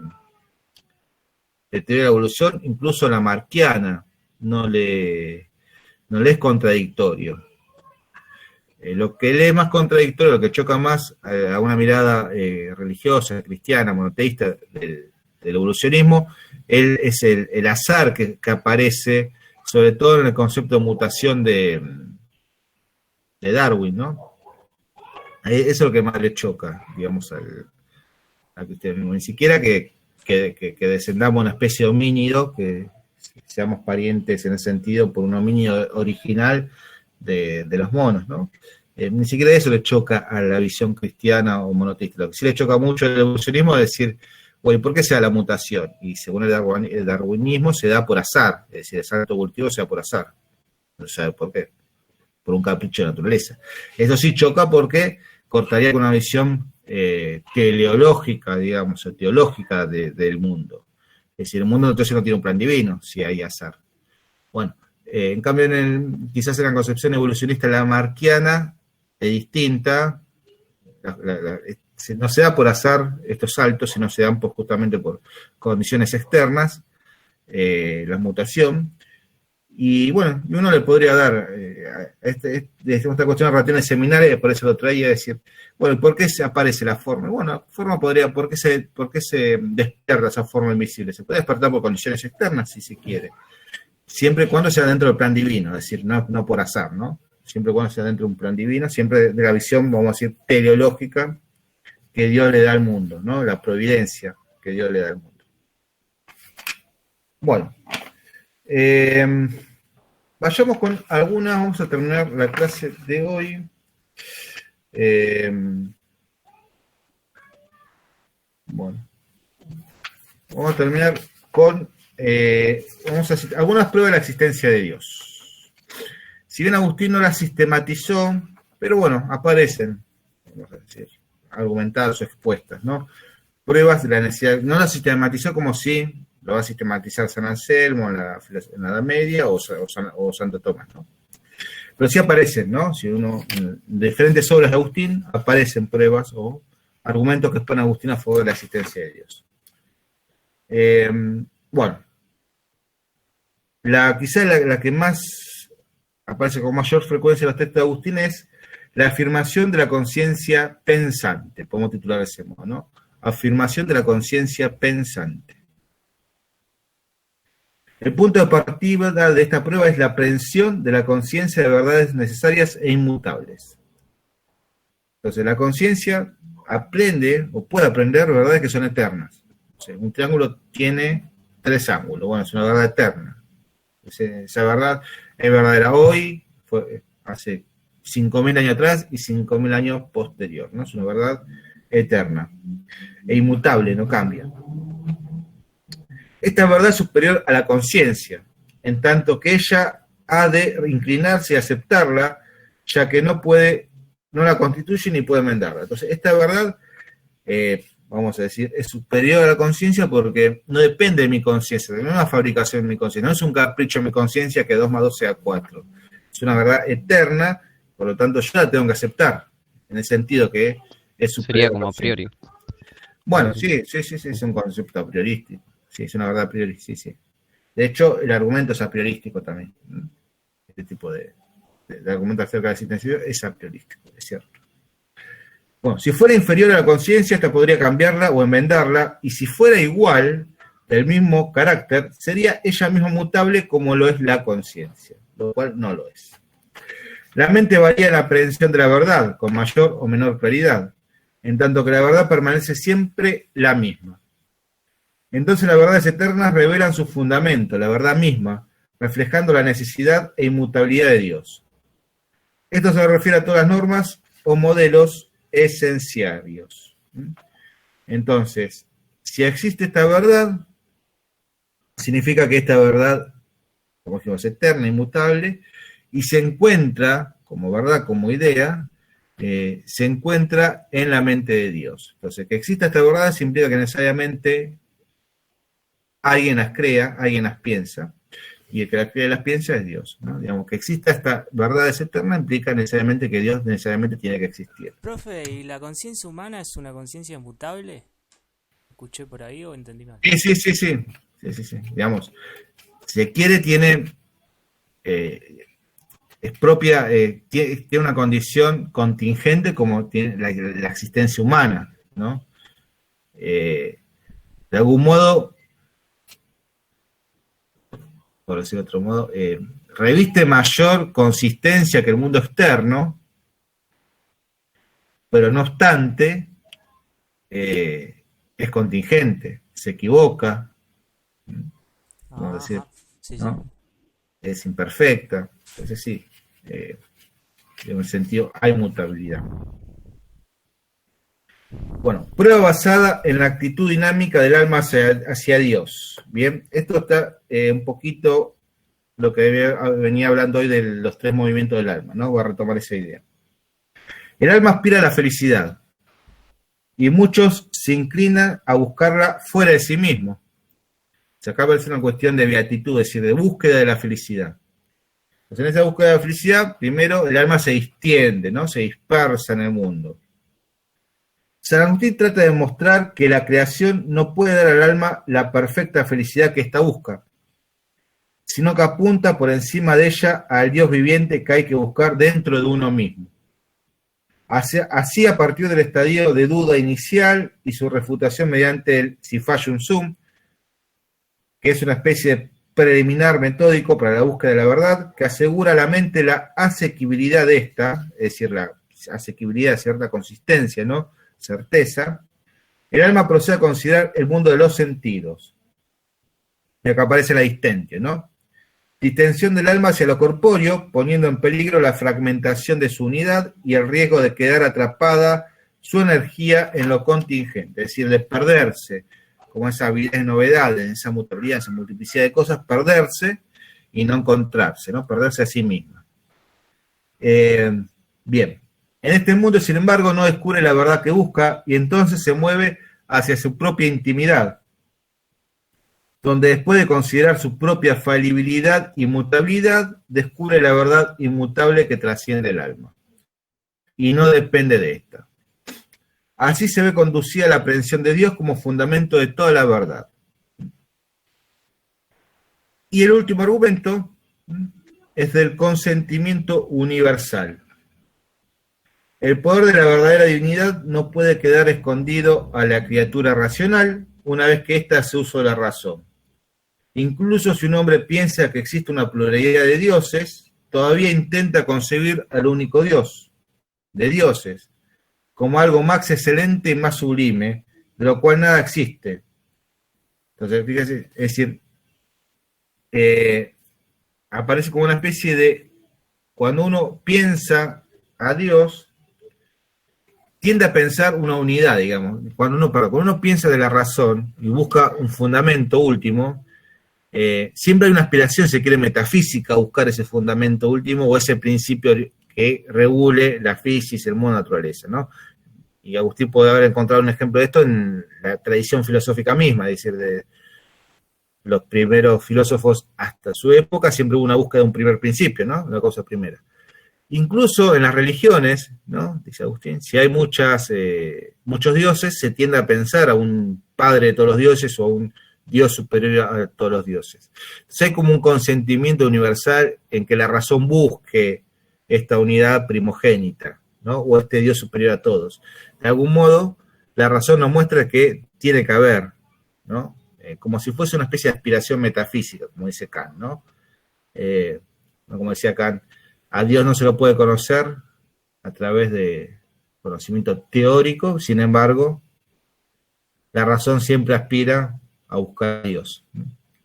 Speaker 2: teoría de la evolución, incluso la marquiana no le es contradictorio. Lo que le es más contradictorio, lo que choca más a una mirada religiosa, cristiana, monoteísta del evolucionismo, es el azar que aparece, sobre todo en el concepto de mutación de Darwin, ¿no? Eso es lo que más le choca, digamos, al cristianismo. Ni siquiera que descendamos una especie de homínido, que seamos parientes en ese sentido por un homínido original de los monos, ¿no? Ni siquiera eso le choca a la visión cristiana o monoteísta. Lo que sí le choca mucho al evolucionismo es decir, bueno, ¿por qué se da la mutación? Y según el darwinismo se da por azar, es decir, el salto evolutivo se da por azar. No sabe por qué, por un capricho de naturaleza. Eso sí choca porque cortaría con una visión teleológica, digamos, o teológica del mundo. Es decir, el mundo entonces no tiene un plan divino, si hay azar. Bueno, en cambio, quizás en la concepción evolucionista lamarquiana es distinta, no se da por azar estos saltos, sino se dan justamente por condiciones externas, la mutación. Y bueno, uno le podría dar esta cuestión de relaciones seminales, por eso lo traía, decir, bueno, ¿por qué se aparece la forma? Bueno, la forma ¿por qué se despierta esa forma invisible? Se puede despertar por condiciones externas, si se quiere, siempre y cuando sea dentro del plan divino, es decir, no por azar, ¿no? Siempre y cuando sea dentro de un plan divino, siempre de la visión, vamos a decir, teleológica que Dios le da al mundo, ¿no? La providencia que Dios le da al mundo. Bueno. Vayamos con algunas, vamos a terminar la clase de hoy. Bueno, vamos a terminar con algunas pruebas de la existencia de Dios. Si bien Agustín no las sistematizó, pero bueno, aparecen, vamos a decir, argumentadas o expuestas, ¿no? Pruebas de la necesidad, no las sistematizó como si lo va a sistematizar San Anselmo en la Edad Media o Santo Tomás, ¿no? Pero sí aparecen, ¿no? Si uno, en diferentes obras de Agustín, aparecen pruebas o argumentos que exponen a Agustín a favor de la existencia de Dios. Bueno, quizá la que más aparece con mayor frecuencia en los textos de Agustín es la afirmación de la conciencia pensante, podemos titular de ese modo, ¿no? Afirmación de la conciencia pensante. El punto de partida de esta prueba es la aprehensión de la conciencia de verdades necesarias e inmutables. Entonces, la conciencia aprende o puede aprender verdades que son eternas. O sea, un triángulo tiene 3 ángulos. Bueno, es una verdad eterna. Esa verdad es verdadera hoy, fue hace 5.000 años atrás y 5.000 años posterior, ¿no? Es una verdad eterna e inmutable, no cambia. Esta verdad es superior a la conciencia, en tanto que ella ha de inclinarse y aceptarla, ya que no la constituye ni puede enmendarla. Entonces, esta verdad, vamos a decir, es superior a la conciencia porque no depende de mi conciencia, no es una fabricación de mi conciencia, no es un capricho de mi conciencia que 2 más 2 sea 4. Es una verdad eterna, por lo tanto yo la tengo que aceptar, en el sentido que es superior.
Speaker 3: Sería como a priori.
Speaker 2: Bueno, sí, es un concepto a priori. Sí, es una verdad a priori, sí. De hecho, el argumento es a priorístico también. Este tipo de argumento acerca de la existencia de Dios es a priorístico, es cierto. Bueno, si fuera inferior a la conciencia, esta podría cambiarla o enmendarla, y si fuera igual, del mismo carácter, sería ella misma mutable como lo es la conciencia, lo cual no lo es. La mente varía en la aprehensión de la verdad, con mayor o menor claridad, en tanto que la verdad permanece siempre la misma. Entonces las verdades eternas revelan su fundamento, la verdad misma, reflejando la necesidad e inmutabilidad de Dios. Esto se refiere a todas las normas o modelos esenciarios. Entonces, si existe esta verdad, significa que esta verdad, como dijimos, es eterna, inmutable, y se encuentra, como verdad, como idea, se encuentra en la mente de Dios. Entonces, que exista esta verdad implica que necesariamente alguien las crea, alguien las piensa, y el que las crea y las piensa es Dios, ¿no? Digamos, que exista esta verdad eterna implica necesariamente que Dios necesariamente tiene que existir.
Speaker 1: Profe, ¿y la conciencia humana es una conciencia mutable? ¿Escuché por ahí o entendí mal?
Speaker 2: Sí. Digamos, si se quiere, tiene, es propia, tiene una condición contingente como tiene la existencia humana, ¿no? De algún modo, por decirlo de otro modo, reviste mayor consistencia que el mundo externo, pero no obstante, es contingente, se equivoca, vamos a decir,
Speaker 1: sí,
Speaker 2: ¿no?
Speaker 1: sí.
Speaker 2: Es imperfecta, entonces sí, en un sentido hay mutabilidad. Bueno, prueba basada en la actitud dinámica del alma hacia Dios. Bien, esto está un poquito lo que venía hablando hoy de los 3 movimientos del alma, ¿no? Voy a retomar esa idea. El alma aspira a la felicidad y muchos se inclinan a buscarla fuera de sí mismo. Se acaba de ser una cuestión de beatitud, es decir, de búsqueda de la felicidad. Entonces, en esa búsqueda de la felicidad, primero el alma se distiende, ¿no? Se dispersa en el mundo. San Agustín trata de mostrar que la creación no puede dar al alma la perfecta felicidad que ésta busca, sino que apunta por encima de ella al Dios viviente que hay que buscar dentro de uno mismo. Así, a partir del estadio de duda inicial y su refutación mediante el Sifayum Sum, que es una especie de preliminar metódico para la búsqueda de la verdad, que asegura a la mente la asequibilidad de esta, es decir, la asequibilidad de cierta consistencia, ¿no? Certeza, el alma procede a considerar el mundo de los sentidos. Y acá aparece la distensión, ¿no? Distensión del alma hacia lo corpóreo, poniendo en peligro la fragmentación de su unidad y el riesgo de quedar atrapada su energía en lo contingente, es decir, de perderse, como esa habilidad de novedad, en esa mutabilidad, esa multiplicidad de cosas, perderse y no encontrarse, ¿no? Perderse a sí misma. Bien. En este mundo, sin embargo, no descubre la verdad que busca y entonces se mueve hacia su propia intimidad, donde después de considerar su propia falibilidad y mutabilidad, descubre la verdad inmutable que trasciende el alma y no depende de esta. Así se ve conducida la aprehensión de Dios como fundamento de toda la verdad. Y el último argumento es del consentimiento universal. El poder de la verdadera divinidad no puede quedar escondido a la criatura racional una vez que ésta hace uso de la razón. Incluso si un hombre piensa que existe una pluralidad de dioses, todavía intenta concebir al único Dios, de dioses, como algo más excelente y más sublime, de lo cual nada existe. Entonces, fíjese, es decir, aparece como una especie de, cuando uno piensa a Dios, tiende a pensar una unidad, digamos. Cuando uno piensa de la razón y busca un fundamento último, siempre hay una aspiración, se quiere metafísica, a buscar ese fundamento último o ese principio que regule la física, el mundo, la naturaleza, ¿no? Y Agustín puede haber encontrado un ejemplo de esto en la tradición filosófica misma, es decir, de los primeros filósofos hasta su época, siempre hubo una búsqueda de un primer principio, ¿no? Una cosa primera. Incluso en las religiones, ¿no? Dice Agustín, si hay muchos dioses, se tiende a pensar a un padre de todos los dioses o a un Dios superior a todos los dioses. Entonces hay como un consentimiento universal en que la razón busque esta unidad primogénita, ¿no? O este Dios superior a todos. De algún modo, la razón nos muestra que tiene que haber, ¿no? Como si fuese una especie de aspiración metafísica, como dice Kant, ¿no? Como decía Kant, a Dios no se lo puede conocer a través de conocimiento teórico, sin embargo, la razón siempre aspira a buscar a Dios.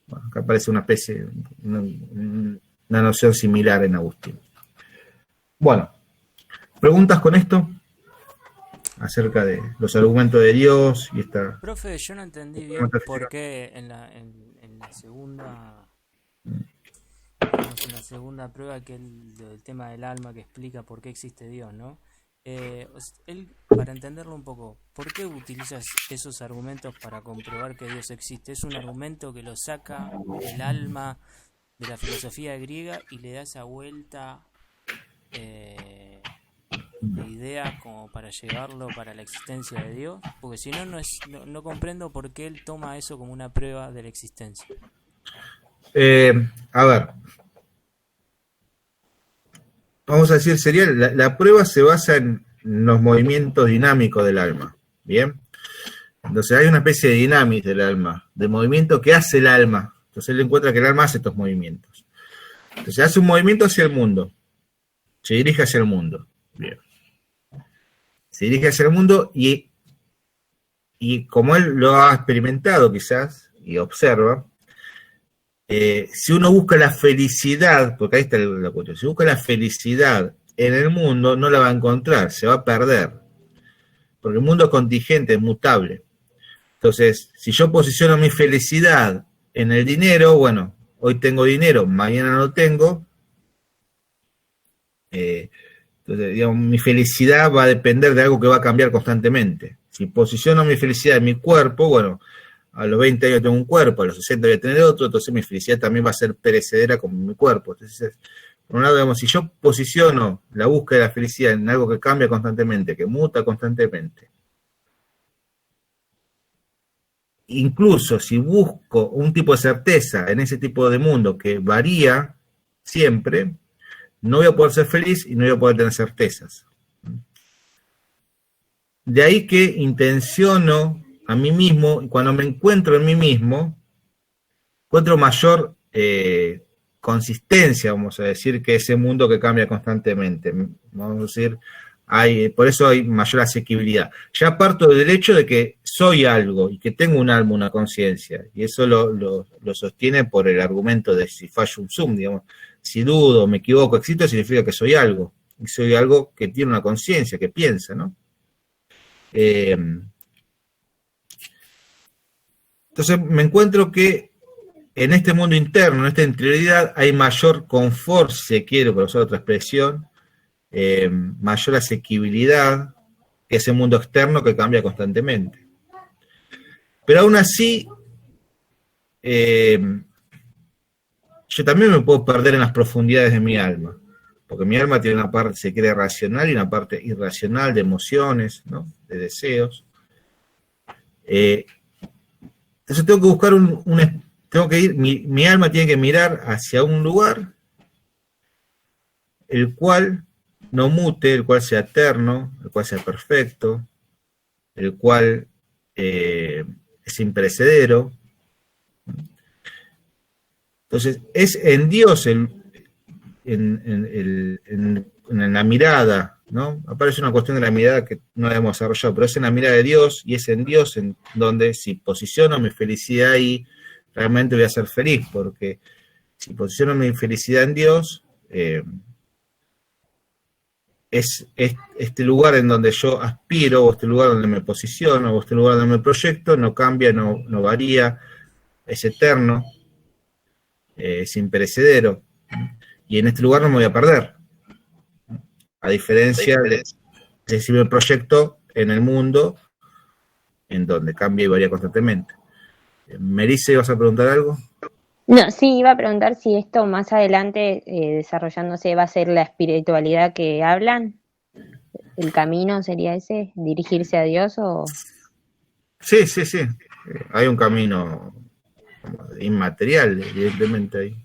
Speaker 2: Bueno, acá aparece una especie, una noción similar en Agustín. Bueno, ¿preguntas con esto? Acerca de los argumentos de Dios y esta...
Speaker 1: Profe, yo no entendí bien por qué en la segunda, digamos, en la segunda prueba, que el tema del alma, que explica por qué existe Dios, ¿no? Él, para entenderlo un poco, ¿por qué utilizas esos argumentos para comprobar que Dios existe? ¿Es un argumento que lo saca el alma de la filosofía griega y le da esa vuelta de idea como para llevarlo para la existencia de Dios? Porque si no, no comprendo por qué él toma eso como una prueba de la existencia.
Speaker 2: A ver, vamos a decir, sería la prueba se basa en los movimientos dinámicos del alma, ¿bien? Entonces hay una especie de dinámica del alma, de movimiento que hace el alma. Entonces él encuentra que el alma hace estos movimientos. Entonces hace un movimiento hacia el mundo, se dirige hacia el mundo, bien. Se dirige hacia el mundo y como él lo ha experimentado quizás y observa, si uno busca la felicidad, porque ahí está la cuestión, si busca la felicidad en el mundo, no la va a encontrar, se va a perder. Porque el mundo es contingente, es mutable. Entonces, si yo posiciono mi felicidad en el dinero, bueno, hoy tengo dinero, mañana no tengo. Entonces, digamos, mi felicidad va a depender de algo que va a cambiar constantemente. Si posiciono mi felicidad en mi cuerpo, bueno, a los 20 años tengo un cuerpo, a los 60 voy a tener otro, entonces mi felicidad también va a ser perecedera como mi cuerpo. Entonces, por un lado, digamos, si yo posiciono la búsqueda de la felicidad en algo que cambia constantemente, que muta constantemente, incluso si busco un tipo de certeza en ese tipo de mundo que varía siempre, no voy a poder ser feliz y no voy a poder tener certezas. De ahí que intenciono a mí mismo, y cuando me encuentro en mí mismo, encuentro mayor consistencia, vamos a decir, que ese mundo que cambia constantemente. Vamos a decir, por eso hay mayor asequibilidad. Ya parto del hecho de que soy algo y que tengo un alma, una conciencia, y eso lo sostiene por el argumento de si fallo un zoom, digamos. Si dudo, me equivoco, existo, significa que soy algo, y soy algo que tiene una conciencia, que piensa, ¿no? Entonces me encuentro que en este mundo interno, en esta interioridad, hay mayor confort, si se quiere, por usar otra expresión, mayor asequibilidad que ese mundo externo que cambia constantemente. Pero aún así, yo también me puedo perder en las profundidades de mi alma, porque mi alma tiene una parte, se cree racional, y una parte irracional de emociones, ¿no? De deseos. Entonces tengo que buscar tengo que ir, mi alma tiene que mirar hacia un lugar el cual no mute, el cual sea eterno, el cual sea perfecto, el cual es imperecedero. Entonces, es en Dios, en la mirada, ¿no? Aparece una cuestión de la mirada que no hemos desarrollado, pero es en la mirada de Dios, y es en Dios en donde, si posiciono mi felicidad ahí, realmente voy a ser feliz, porque si posiciono mi felicidad en Dios, es este lugar en donde yo aspiro, o este lugar donde me posiciono, o este lugar donde me proyecto, no cambia, no varía, es eterno, es imperecedero, y en este lugar no me voy a perder, a diferencia de si me proyecto en el mundo en donde cambia y varía constantemente. Melissa, ¿ibas a preguntar algo?
Speaker 5: No, sí, iba a preguntar si esto más adelante, desarrollándose, va a ser la espiritualidad que hablan. ¿El camino sería ese? ¿Dirigirse a Dios o...?
Speaker 2: Sí. Hay un camino inmaterial, evidentemente ahí.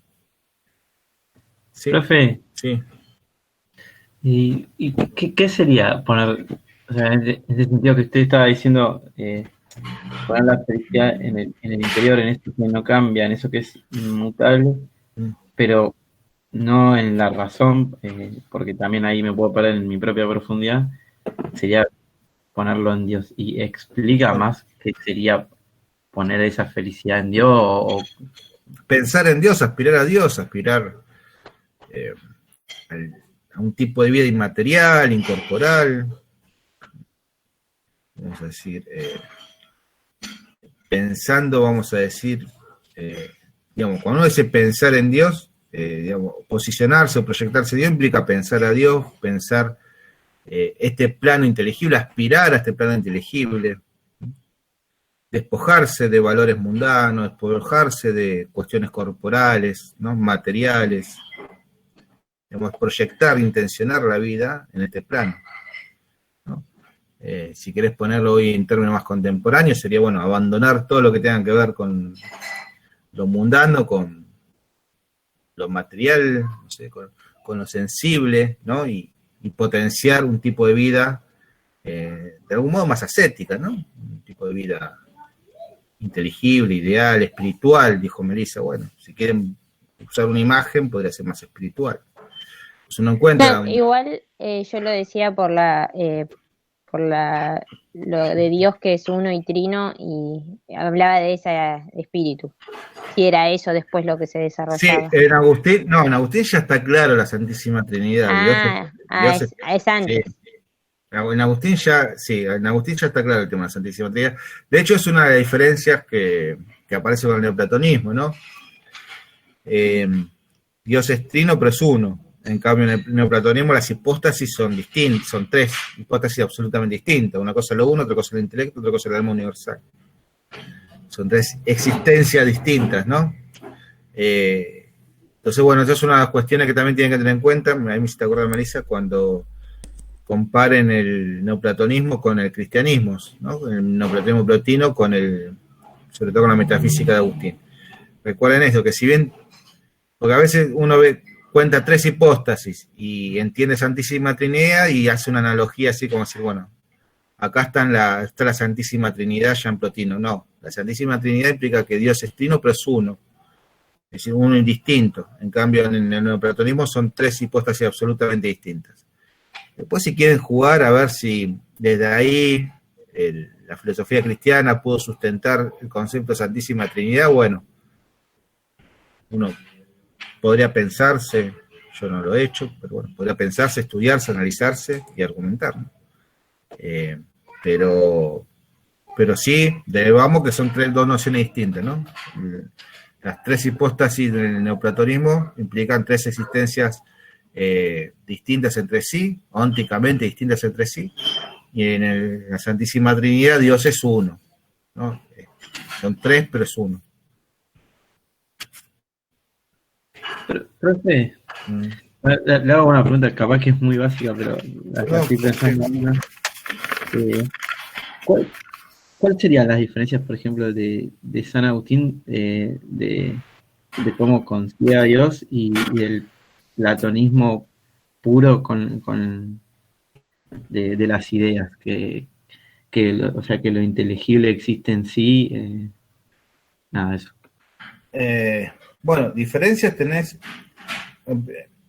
Speaker 2: Sí,
Speaker 6: Profe,
Speaker 2: sí.
Speaker 6: ¿y qué sería poner, o sea, en ese sentido que usted estaba diciendo, poner la felicidad en el interior, en esto que no cambia, en eso que es inmutable, pero no en la razón, porque también ahí me puedo parar en mi propia profundidad, sería ponerlo en Dios. ¿Y explica más qué sería poner esa felicidad en Dios?
Speaker 2: Pensar en Dios, aspirar a un tipo de vida inmaterial, incorporal, vamos a decir, pensando, vamos a decir, digamos, cuando uno dice pensar en Dios, digamos, posicionarse o proyectarse en Dios implica pensar a Dios, pensar este plano inteligible, aspirar a este plano inteligible, despojarse de valores mundanos, despojarse de cuestiones corporales, ¿no? Materiales, digamos, proyectar, intencionar la vida en este plano, ¿no? Si querés ponerlo hoy en términos más contemporáneos, sería, bueno, abandonar todo lo que tenga que ver con lo mundano, con lo material, no sé, con lo sensible, ¿no? Y potenciar un tipo de vida, de algún modo más ascética, ¿no? Un tipo de vida inteligible, ideal, espiritual, dijo Melissa. Bueno, si quieren usar una imagen, podría ser más espiritual. Pues uno encuentra...
Speaker 5: No, igual yo lo decía por lo de Dios que es uno y trino, y hablaba de ese espíritu. Si era eso después lo que se
Speaker 2: Sí,
Speaker 5: desarrollaba.
Speaker 2: en Agustín ya está claro la Santísima Trinidad.
Speaker 5: Es antes.
Speaker 2: Sí. En Agustín ya está claro el tema de la Santísima Trinidad. De hecho, es una de las diferencias que aparece con el neoplatonismo, ¿no? Dios es trino, pero es uno. En cambio, en el neoplatonismo las hipóstasis son distintas, son tres hipóstasis absolutamente distintas. Una cosa es lo uno, otra cosa es el intelecto, otra cosa es el alma universal. Son tres existencias distintas, ¿no? Entonces, bueno, esa es una de las cuestiones que también tienen que tener en cuenta. A mí me hiciste acordar, Marisa, cuando comparen el neoplatonismo con el cristianismo, ¿no? El neoplatonismo plotino sobre todo con la metafísica de Agustín. Recuerden esto, que si bien, porque a veces uno cuenta tres hipóstasis y entiende Santísima Trinidad y hace una analogía así como decir, bueno, acá está la Santísima Trinidad ya en Plotino. No, la Santísima Trinidad implica que Dios es trino, pero es uno. Es decir, uno indistinto. En cambio, en el neoplatonismo son tres hipóstasis absolutamente distintas. Después, si quieren jugar, a ver si desde ahí la filosofía cristiana pudo sustentar el concepto de Santísima Trinidad, bueno, uno podría pensarse, yo no lo he hecho, pero bueno, podría pensarse, estudiarse, analizarse y argumentar, ¿no? Pero sí, vamos que son dos nociones distintas, ¿no? Las tres hipóstasis del neoplatonismo implican tres existencias distintas entre sí, ónticamente distintas entre sí, y en la Santísima Trinidad Dios es uno, ¿no? Son tres, pero es uno.
Speaker 6: Profe, le hago una pregunta, capaz que es muy básica, pero la estoy pensando ahora. ¿Cuál serían las diferencias, por ejemplo, de San Agustín, de cómo concibe a Dios y del platonismo puro de las ideas, o sea, que lo inteligible existe en sí? Nada, eso.
Speaker 2: Bueno, diferencias tenés. En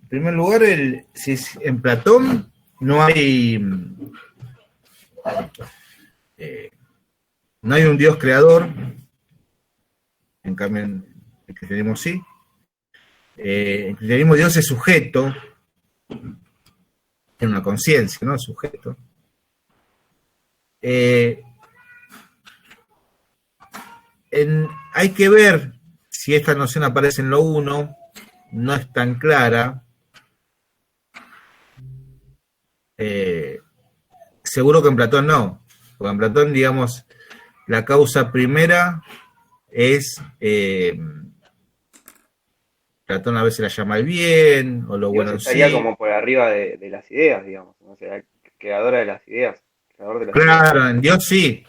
Speaker 2: primer lugar, en Platón no hay un Dios creador, en cambio en el cristianismo sí. En el cristianismo Dios es sujeto, tiene una conciencia, ¿no? Sujeto. Hay que ver si esta noción aparece en lo uno, no es tan clara. Seguro que en Platón no, porque en Platón, digamos, la causa primera es, Platón a veces la llama el bien, o lo bueno en sí.
Speaker 4: Estaría como por arriba de las ideas, digamos, o sea, creadora de las ideas.
Speaker 2: Claro, en Dios sí,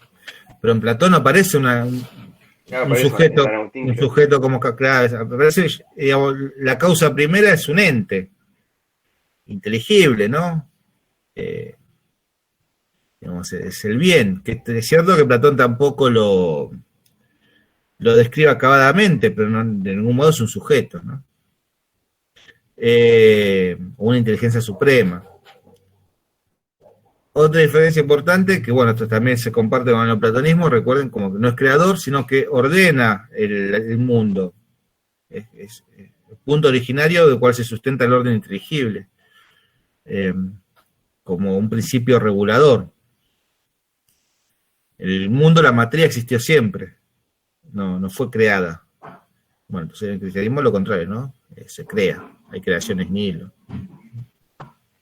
Speaker 2: pero en Platón aparece
Speaker 4: Claro,
Speaker 2: un
Speaker 4: por eso,
Speaker 2: sujeto,
Speaker 4: San Agustín
Speaker 2: un
Speaker 4: creo.
Speaker 2: sujeto como claro, parece, digamos, la causa primera es un ente inteligible, ¿no? Digamos, es el bien, que es cierto que Platón tampoco lo describe acabadamente, pero de ningún modo es un sujeto, ¿no? Una inteligencia suprema. Otra diferencia importante, que bueno, esto también se comparte con el neoplatonismo, recuerden como que no es creador, sino que ordena el mundo. Es el punto originario del cual se sustenta el orden inteligible, como un principio regulador. El mundo, la materia existió siempre, no fue creada. Bueno, entonces en el cristianismo es lo contrario, ¿no? Se crea, hay creaciones nihilo.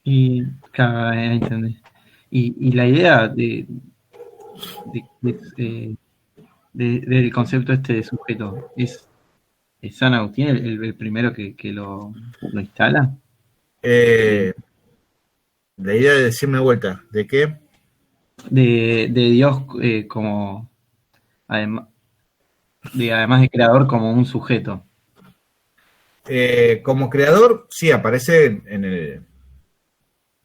Speaker 6: Y, claro, entendí. Y la idea del concepto este de sujeto es San Agustín el primero que lo instala.
Speaker 2: La idea de decirme de vuelta, ¿de qué?
Speaker 6: De Dios como, además de creador, como un sujeto.
Speaker 2: Como creador, sí, aparece en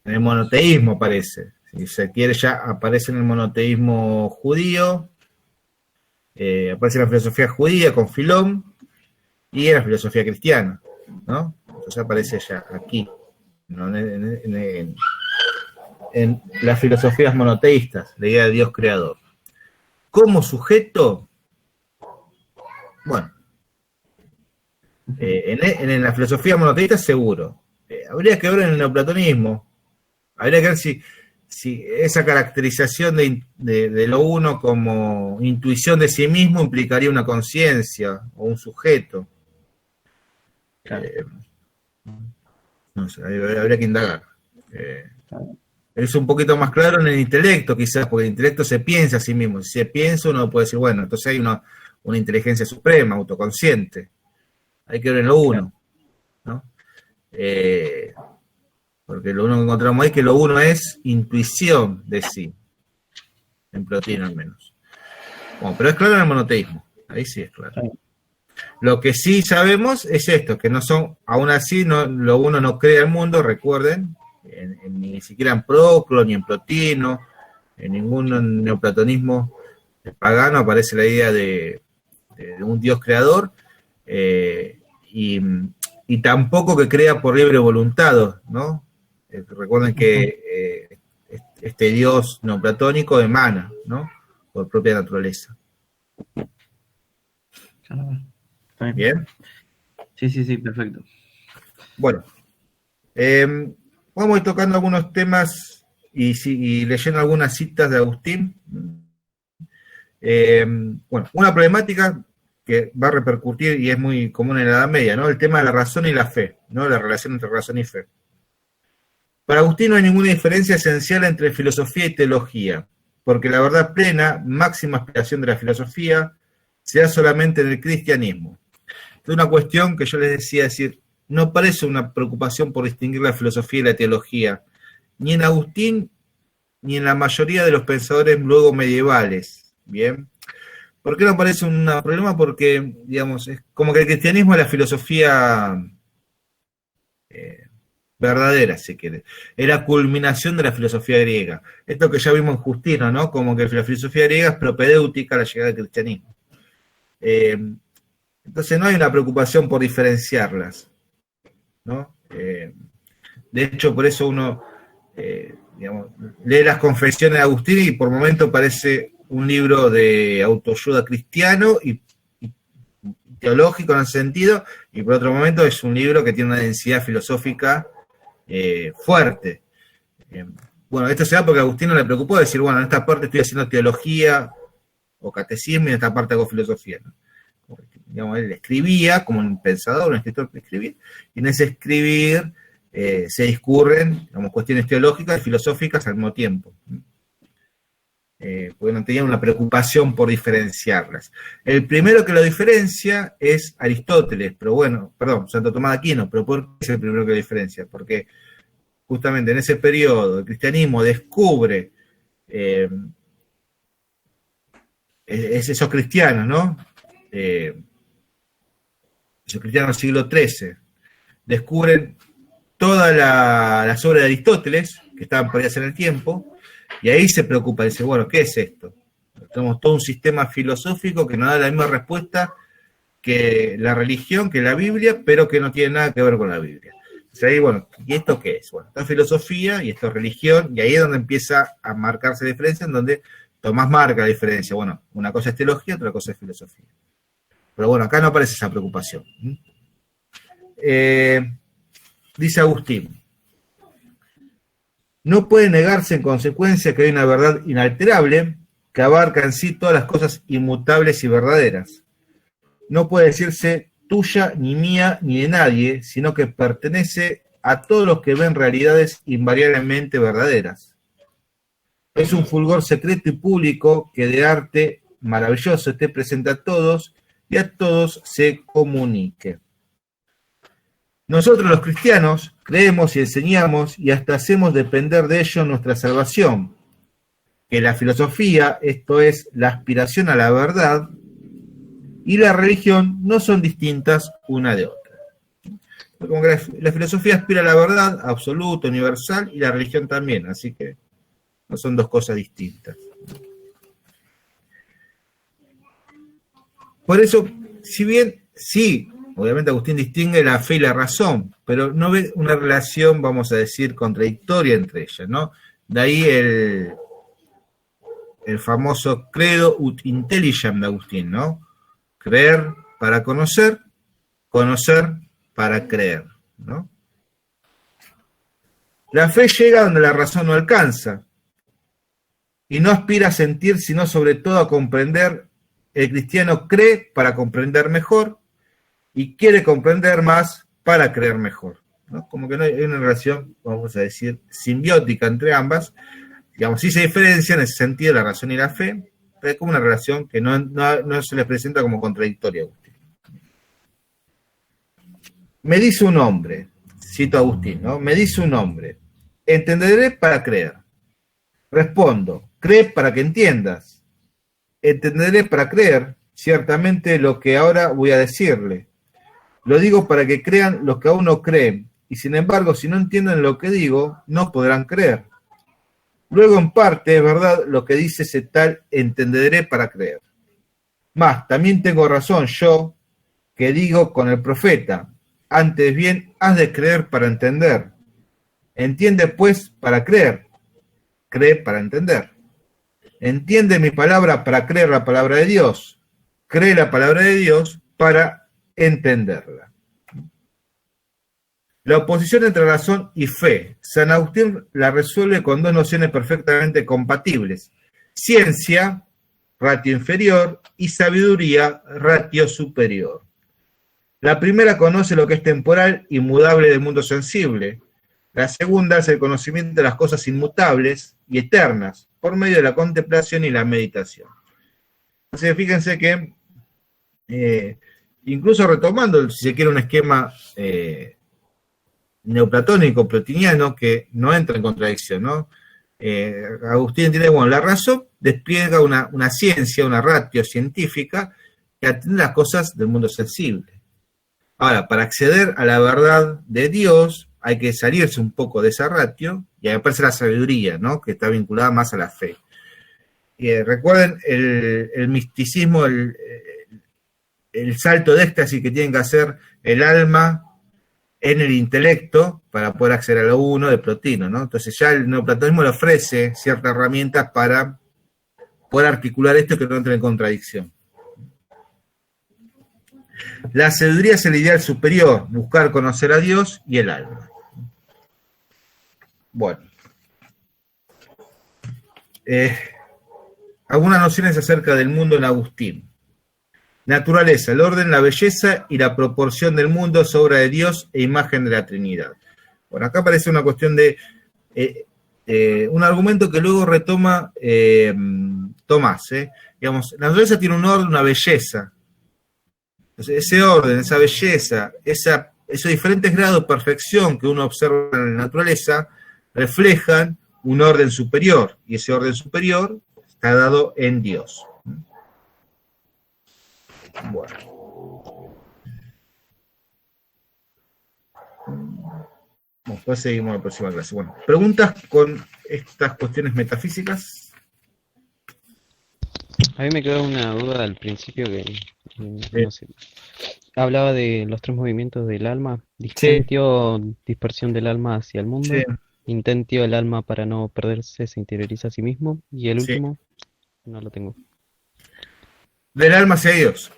Speaker 2: el monoteísmo, aparece. Si se quiere, ya aparece en el monoteísmo judío, aparece en la filosofía judía con Filón y en la filosofía cristiana, ¿no? Entonces aparece ya aquí, ¿no? En las filosofías monoteístas, la idea de Dios creador. Como sujeto, bueno, en la filosofía monoteísta seguro. Habría que ver en el neoplatonismo, habría que ver si esa caracterización de lo uno como intuición de sí mismo implicaría una conciencia o un sujeto.
Speaker 6: Claro.
Speaker 2: No sé, habría que indagar. Es un poquito más claro en el intelecto, quizás, porque el intelecto se piensa a sí mismo. Si se piensa, uno puede decir, bueno, entonces hay una inteligencia suprema, autoconsciente. Hay que ver en lo uno, ¿no? Porque lo uno que encontramos ahí es que lo uno es intuición de sí, en Plotino al menos. Bueno, pero es claro en el monoteísmo, ahí sí es claro.
Speaker 6: Sí.
Speaker 2: Lo que sí sabemos es esto, que no son, aún así, lo uno no crea el mundo, recuerden, ni siquiera en Proclo, ni en Plotino, en ningún neoplatonismo pagano aparece la idea de un Dios creador, y tampoco que crea por libre voluntad, ¿no? Recuerden que este Dios neoplatónico emana, ¿no? Por propia naturaleza. ¿Bien?
Speaker 6: Sí, perfecto.
Speaker 2: Bueno, vamos a ir tocando algunos temas y leyendo algunas citas de Agustín. Bueno, una problemática que va a repercutir y es muy común en la Edad Media, ¿no? El tema de la razón y la fe, ¿no? La relación entre razón y fe. Para Agustín no hay ninguna diferencia esencial entre filosofía y teología, porque la verdad plena, máxima aspiración de la filosofía, se da solamente en el cristianismo. Es una cuestión que yo les decía, decir, no parece una preocupación por distinguir la filosofía y la teología, ni en Agustín, ni en la mayoría de los pensadores luego medievales, ¿bien? ¿Por qué no parece un problema? Porque, digamos, es como que el cristianismo es la filosofía verdadera, si quiere. Es la culminación de la filosofía griega. Esto que ya vimos en Justino, ¿no? Como que la filosofía griega es propedéutica a la llegada del cristianismo. Entonces no hay una preocupación por diferenciarlas, ¿no? De hecho, por eso uno digamos, lee las confesiones de Agustín y por momento parece un libro de autoayuda cristiano y teológico en ese sentido, y por otro momento es un libro que tiene una densidad filosófica fuerte. Bueno, esto se da porque a Agustín no le preocupó decir, bueno, en esta parte estoy haciendo teología o catecismo y en esta parte hago filosofía, ¿no? Digamos, él escribía como un pensador, un escritor que escribía, y en ese escribir se discurren, digamos, cuestiones teológicas y filosóficas al mismo tiempo. Porque no tenían una preocupación por diferenciarlas. El primero que lo diferencia es Aristóteles, pero bueno, perdón, Santo Tomás de Aquino, pero ¿por qué es el primero que lo diferencia? Porque justamente en ese periodo el cristianismo descubre esos cristianos, ¿no? los cristianos del siglo XIII, descubren todas las obras de Aristóteles, que estaban perdidas en el tiempo, y ahí se preocupa, dice, bueno, ¿qué es esto? Tenemos todo un sistema filosófico que nos da la misma respuesta que la religión, que la Biblia, pero que no tiene nada que ver con la Biblia. Entonces ahí, bueno, ¿y esto qué es? Bueno, esto es filosofía y esto es religión, y ahí es donde empieza a marcarse la diferencia, en donde Tomás marca la diferencia. Bueno, una cosa es teología, otra cosa es filosofía. Pero bueno, acá no aparece esa preocupación. Dice Agustín, no puede negarse en consecuencia que hay una verdad inalterable que abarca en sí todas las cosas inmutables y verdaderas. No puede decirse tuya, ni mía, ni de nadie, sino que pertenece a todos los que ven realidades invariablemente verdaderas. Es un fulgor secreto y público que de arte maravilloso esté presente a todos y a todos se comunique. Nosotros los cristianos creemos y enseñamos y hasta hacemos depender de ello nuestra salvación, que la filosofía, esto es, la aspiración a la verdad, y la religión no son distintas una de otra. Como que la filosofía aspira a la verdad absoluta, universal, y la religión también, así que no son dos cosas distintas. Por eso, si bien sí, obviamente Agustín distingue la fe y la razón, pero no ve una relación, vamos a decir, contradictoria entre ellas, ¿no? De ahí el famoso credo ut intelligam de Agustín, ¿no? Creer para conocer, conocer para creer, ¿no? La fe llega donde la razón no alcanza y no aspira a sentir, sino sobre todo a comprender. El cristiano cree para comprender mejor y quiere comprender más para creer mejor, ¿no? Como que no hay una relación, vamos a decir, simbiótica entre ambas. Digamos, sí se diferencia en ese sentido la razón y la fe, pero es como una relación que no se les presenta como contradictoria a Agustín. Me dice un hombre, cito a Agustín, ¿no? Me dice un hombre, entenderé para creer. Respondo, cree para que entiendas. Entenderé para creer, ciertamente, lo que ahora voy a decirle. Lo digo para que crean los que aún no creen, y sin embargo, si no entienden lo que digo, no podrán creer. Luego, en parte, es verdad lo que dice ese tal entenderé para creer. Mas, también tengo razón yo, que digo con el profeta, antes bien, has de creer para entender. Entiende, pues, para creer. Cree para entender. Entiende mi palabra para creer la palabra de Dios. Cree la palabra de Dios para entenderla. La oposición entre razón y fe. San Agustín la resuelve con dos nociones perfectamente compatibles. Ciencia, ratio inferior, y sabiduría, ratio superior. La primera conoce lo que es temporal y mudable del mundo sensible. La segunda es el conocimiento de las cosas inmutables y eternas, por medio de la contemplación y la meditación. Entonces, fíjense que, incluso retomando, si se quiere, un esquema neoplatónico, plotiniano, que no entra en contradicción, ¿no? Agustín tiene, bueno, la razón despliega una ciencia, una ratio científica que atiende las cosas del mundo sensible. Ahora, para acceder a la verdad de Dios, hay que salirse un poco de esa ratio, y ahí aparece la sabiduría, ¿no? Que está vinculada más a la fe. Recuerden el misticismo, el salto de éxtasis que tienen que hacer el alma en el intelecto para poder acceder a lo uno de Plotino, ¿no? Entonces ya el neoplatonismo le ofrece ciertas herramientas para poder articular esto y que no entre en contradicción. La sabiduría es el ideal superior, buscar conocer a Dios y el alma. Bueno. Algunas nociones acerca del mundo en Agustín. Naturaleza, el orden, la belleza y la proporción del mundo es obra de Dios e imagen de la Trinidad. Bueno, acá aparece una cuestión de un argumento que luego retoma Tomás. Digamos, la naturaleza tiene un orden, una belleza. Entonces, ese orden, esa belleza, esos diferentes grados de perfección que uno observa en la naturaleza reflejan un orden superior, y ese orden superior está dado en Dios. Bueno. Después seguimos en la próxima clase. Bueno, preguntas con estas cuestiones metafísicas.
Speaker 3: A mí me quedó una duda al principio que no sé. Hablaba de los tres movimientos del alma. Disgentio, dispersión del alma hacia el mundo.
Speaker 2: Sí.
Speaker 3: Intentio, el alma para no perderse, se interioriza a sí mismo. Y el
Speaker 2: Sí.
Speaker 3: último, no lo tengo.
Speaker 2: Del alma hacia Dios.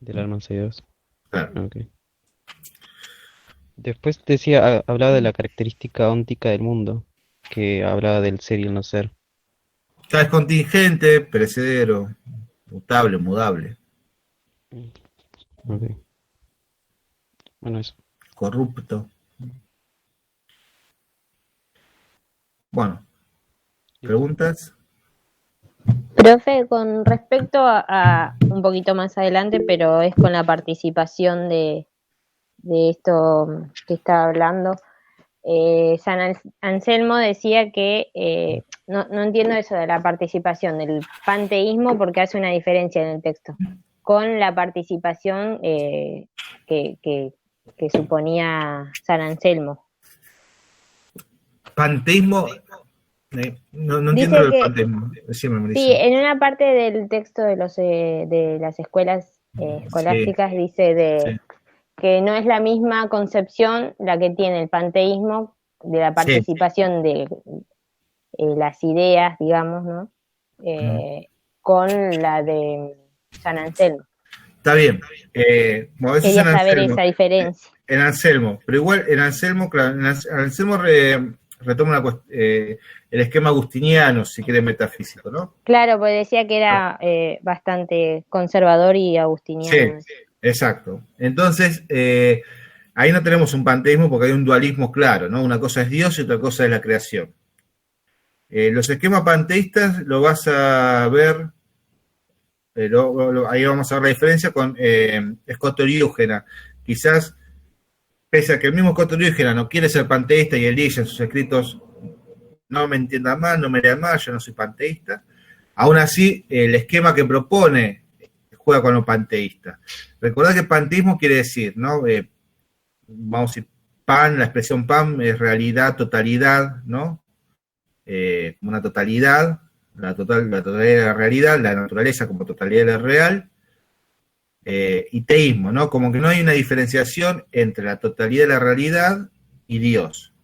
Speaker 3: Del alma hacia Dios.
Speaker 2: Claro.
Speaker 3: Ok. Después decía, hablaba de la característica óntica del mundo, que hablaba del ser y el no ser.
Speaker 2: Es contingente, perecedero, mutable, mudable,
Speaker 3: Ok. Bueno, eso.
Speaker 2: corrupto. Bueno, ¿preguntas?
Speaker 5: Profe, con respecto a un poquito más adelante, pero es con la participación de esto que estaba hablando, San Anselmo decía que no entiendo eso de la participación del panteísmo porque hace una diferencia en el texto con la participación que suponía San Anselmo.
Speaker 2: Panteísmo, no entiendo el panteísmo. Decime,
Speaker 5: sí, en una parte del texto de las escuelas escolásticas
Speaker 2: sí,
Speaker 5: dice que no es la misma concepción la que tiene el panteísmo de la participación de las ideas, digamos, ¿no? Con la de San Anselmo.
Speaker 2: Está bien. Bueno, eso
Speaker 5: quería
Speaker 2: es en
Speaker 5: saber
Speaker 2: Anselmo.
Speaker 5: Esa diferencia.
Speaker 2: En Anselmo, pero igual en Anselmo, claro, en Anselmo retoma el esquema agustiniano, si quiere, metafísico, ¿no?
Speaker 5: Claro, pues decía que era bastante conservador y agustiniano.
Speaker 2: Sí, exacto. Entonces, ahí no tenemos un panteísmo porque hay un dualismo claro, ¿no? Una cosa es Dios y otra cosa es la creación. Los esquemas panteístas lo vas a ver, ahí vamos a ver la diferencia con Escoto-Oriúgena. Quizás, pese a que el mismo Escoto-Oriúgena no quiere ser panteísta y él dice en sus escritos, no me entienda mal, no me lea mal, yo no soy panteísta, aún así el esquema que propone juega con lo panteísta. Recordad que panteísmo quiere decir, ¿no? Vamos a decir, pan, la expresión pan es realidad, totalidad, ¿no? Una totalidad, la totalidad de la realidad, la naturaleza como totalidad de la real, y teísmo, ¿no? Como que no hay una diferenciación entre la totalidad de la realidad y Dios,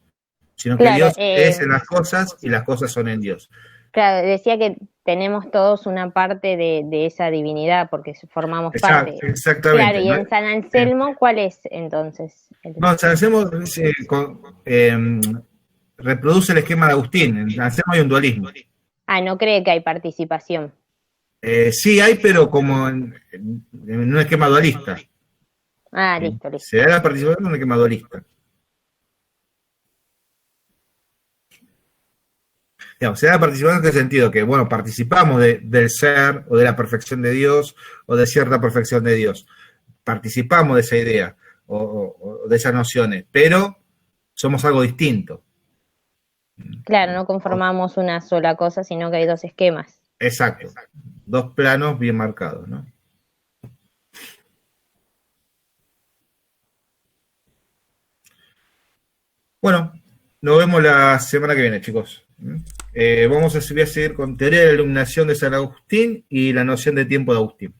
Speaker 2: sino que Dios es en las cosas y las cosas son en Dios.
Speaker 5: Claro, decía que tenemos todos una parte de esa divinidad porque formamos parte.
Speaker 2: Exactamente.
Speaker 5: Claro, y en San Anselmo, ¿cuál es entonces?
Speaker 2: No, San Anselmo reproduce el esquema de Agustín. En San Anselmo hay un dualismo.
Speaker 5: No cree que hay participación.
Speaker 2: Sí hay, pero como en un esquema dualista.
Speaker 5: Listo.
Speaker 2: Se da la participación en un esquema dualista. Digamos, se da la participación en qué sentido, que bueno, participamos del ser o de la perfección de Dios o de cierta perfección de Dios. Participamos de esa idea o de esas nociones, pero somos algo distinto.
Speaker 5: Claro, no conformamos una sola cosa, sino que hay dos esquemas.
Speaker 2: Exacto. Dos planos bien marcados, ¿no? Bueno, nos vemos la semana que viene, chicos. Voy a seguir con teoría de la iluminación de San Agustín y la noción de tiempo de Agustín.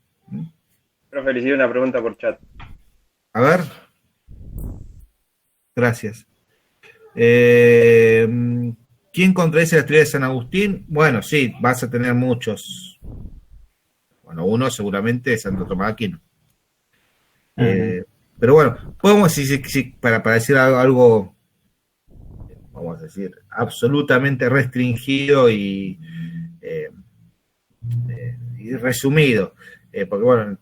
Speaker 4: Profe, le hice una pregunta por chat.
Speaker 2: A ver. Gracias. ¿Quién contradice la teoría de San Agustín? Bueno, sí, vas a tener muchos. Bueno, uno seguramente es Santo Tomás de Aquino. Pero bueno, podemos decir, para decir algo, vamos a decir, absolutamente restringido y resumido. Porque bueno,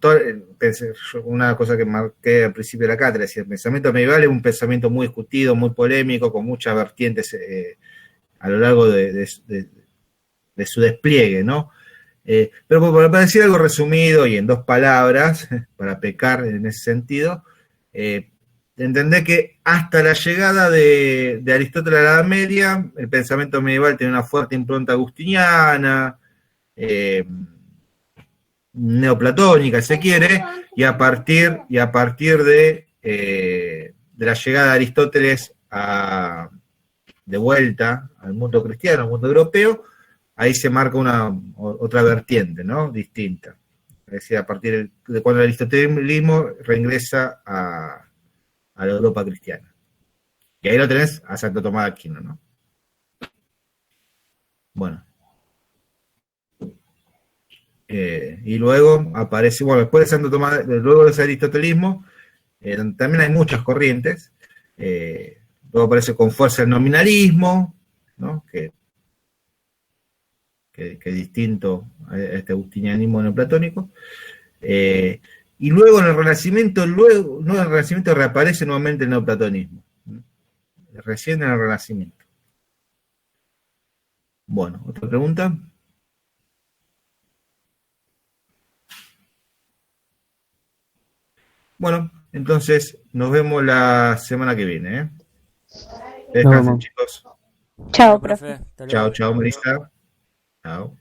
Speaker 2: una cosa que marqué al principio de la cátedra, es decir, el pensamiento medieval es un pensamiento muy discutido, muy polémico, con muchas vertientes a lo largo de su despliegue, ¿no? Pero para decir algo resumido y en dos palabras, para pecar en ese sentido, entender que hasta la llegada de Aristóteles a la Edad Media, el pensamiento medieval tiene una fuerte impronta agustiniana, neoplatónica, si se quiere, y a partir de la llegada de Aristóteles de vuelta al mundo cristiano, al mundo europeo, ahí se marca otra vertiente, ¿no? Distinta. Es decir, a partir de cuando el aristotelismo reingresa a la Europa cristiana. Y ahí lo tenés a Santo Tomás de Aquino, ¿no? Bueno. Y luego aparece, bueno, después de Santo Tomás, luego de ese aristotelismo, también hay muchas corrientes. Luego aparece con fuerza el nominalismo, ¿no? Que es distinto a este agustinianismo neoplatónico. Y luego en el Renacimiento, reaparece nuevamente el neoplatonismo. Recién en el Renacimiento. Bueno, ¿otra pregunta? Bueno, entonces nos vemos la semana que viene, ¿eh? Descansen, chicos.
Speaker 5: Chao, profe.
Speaker 2: Chao, Marisa. Chao.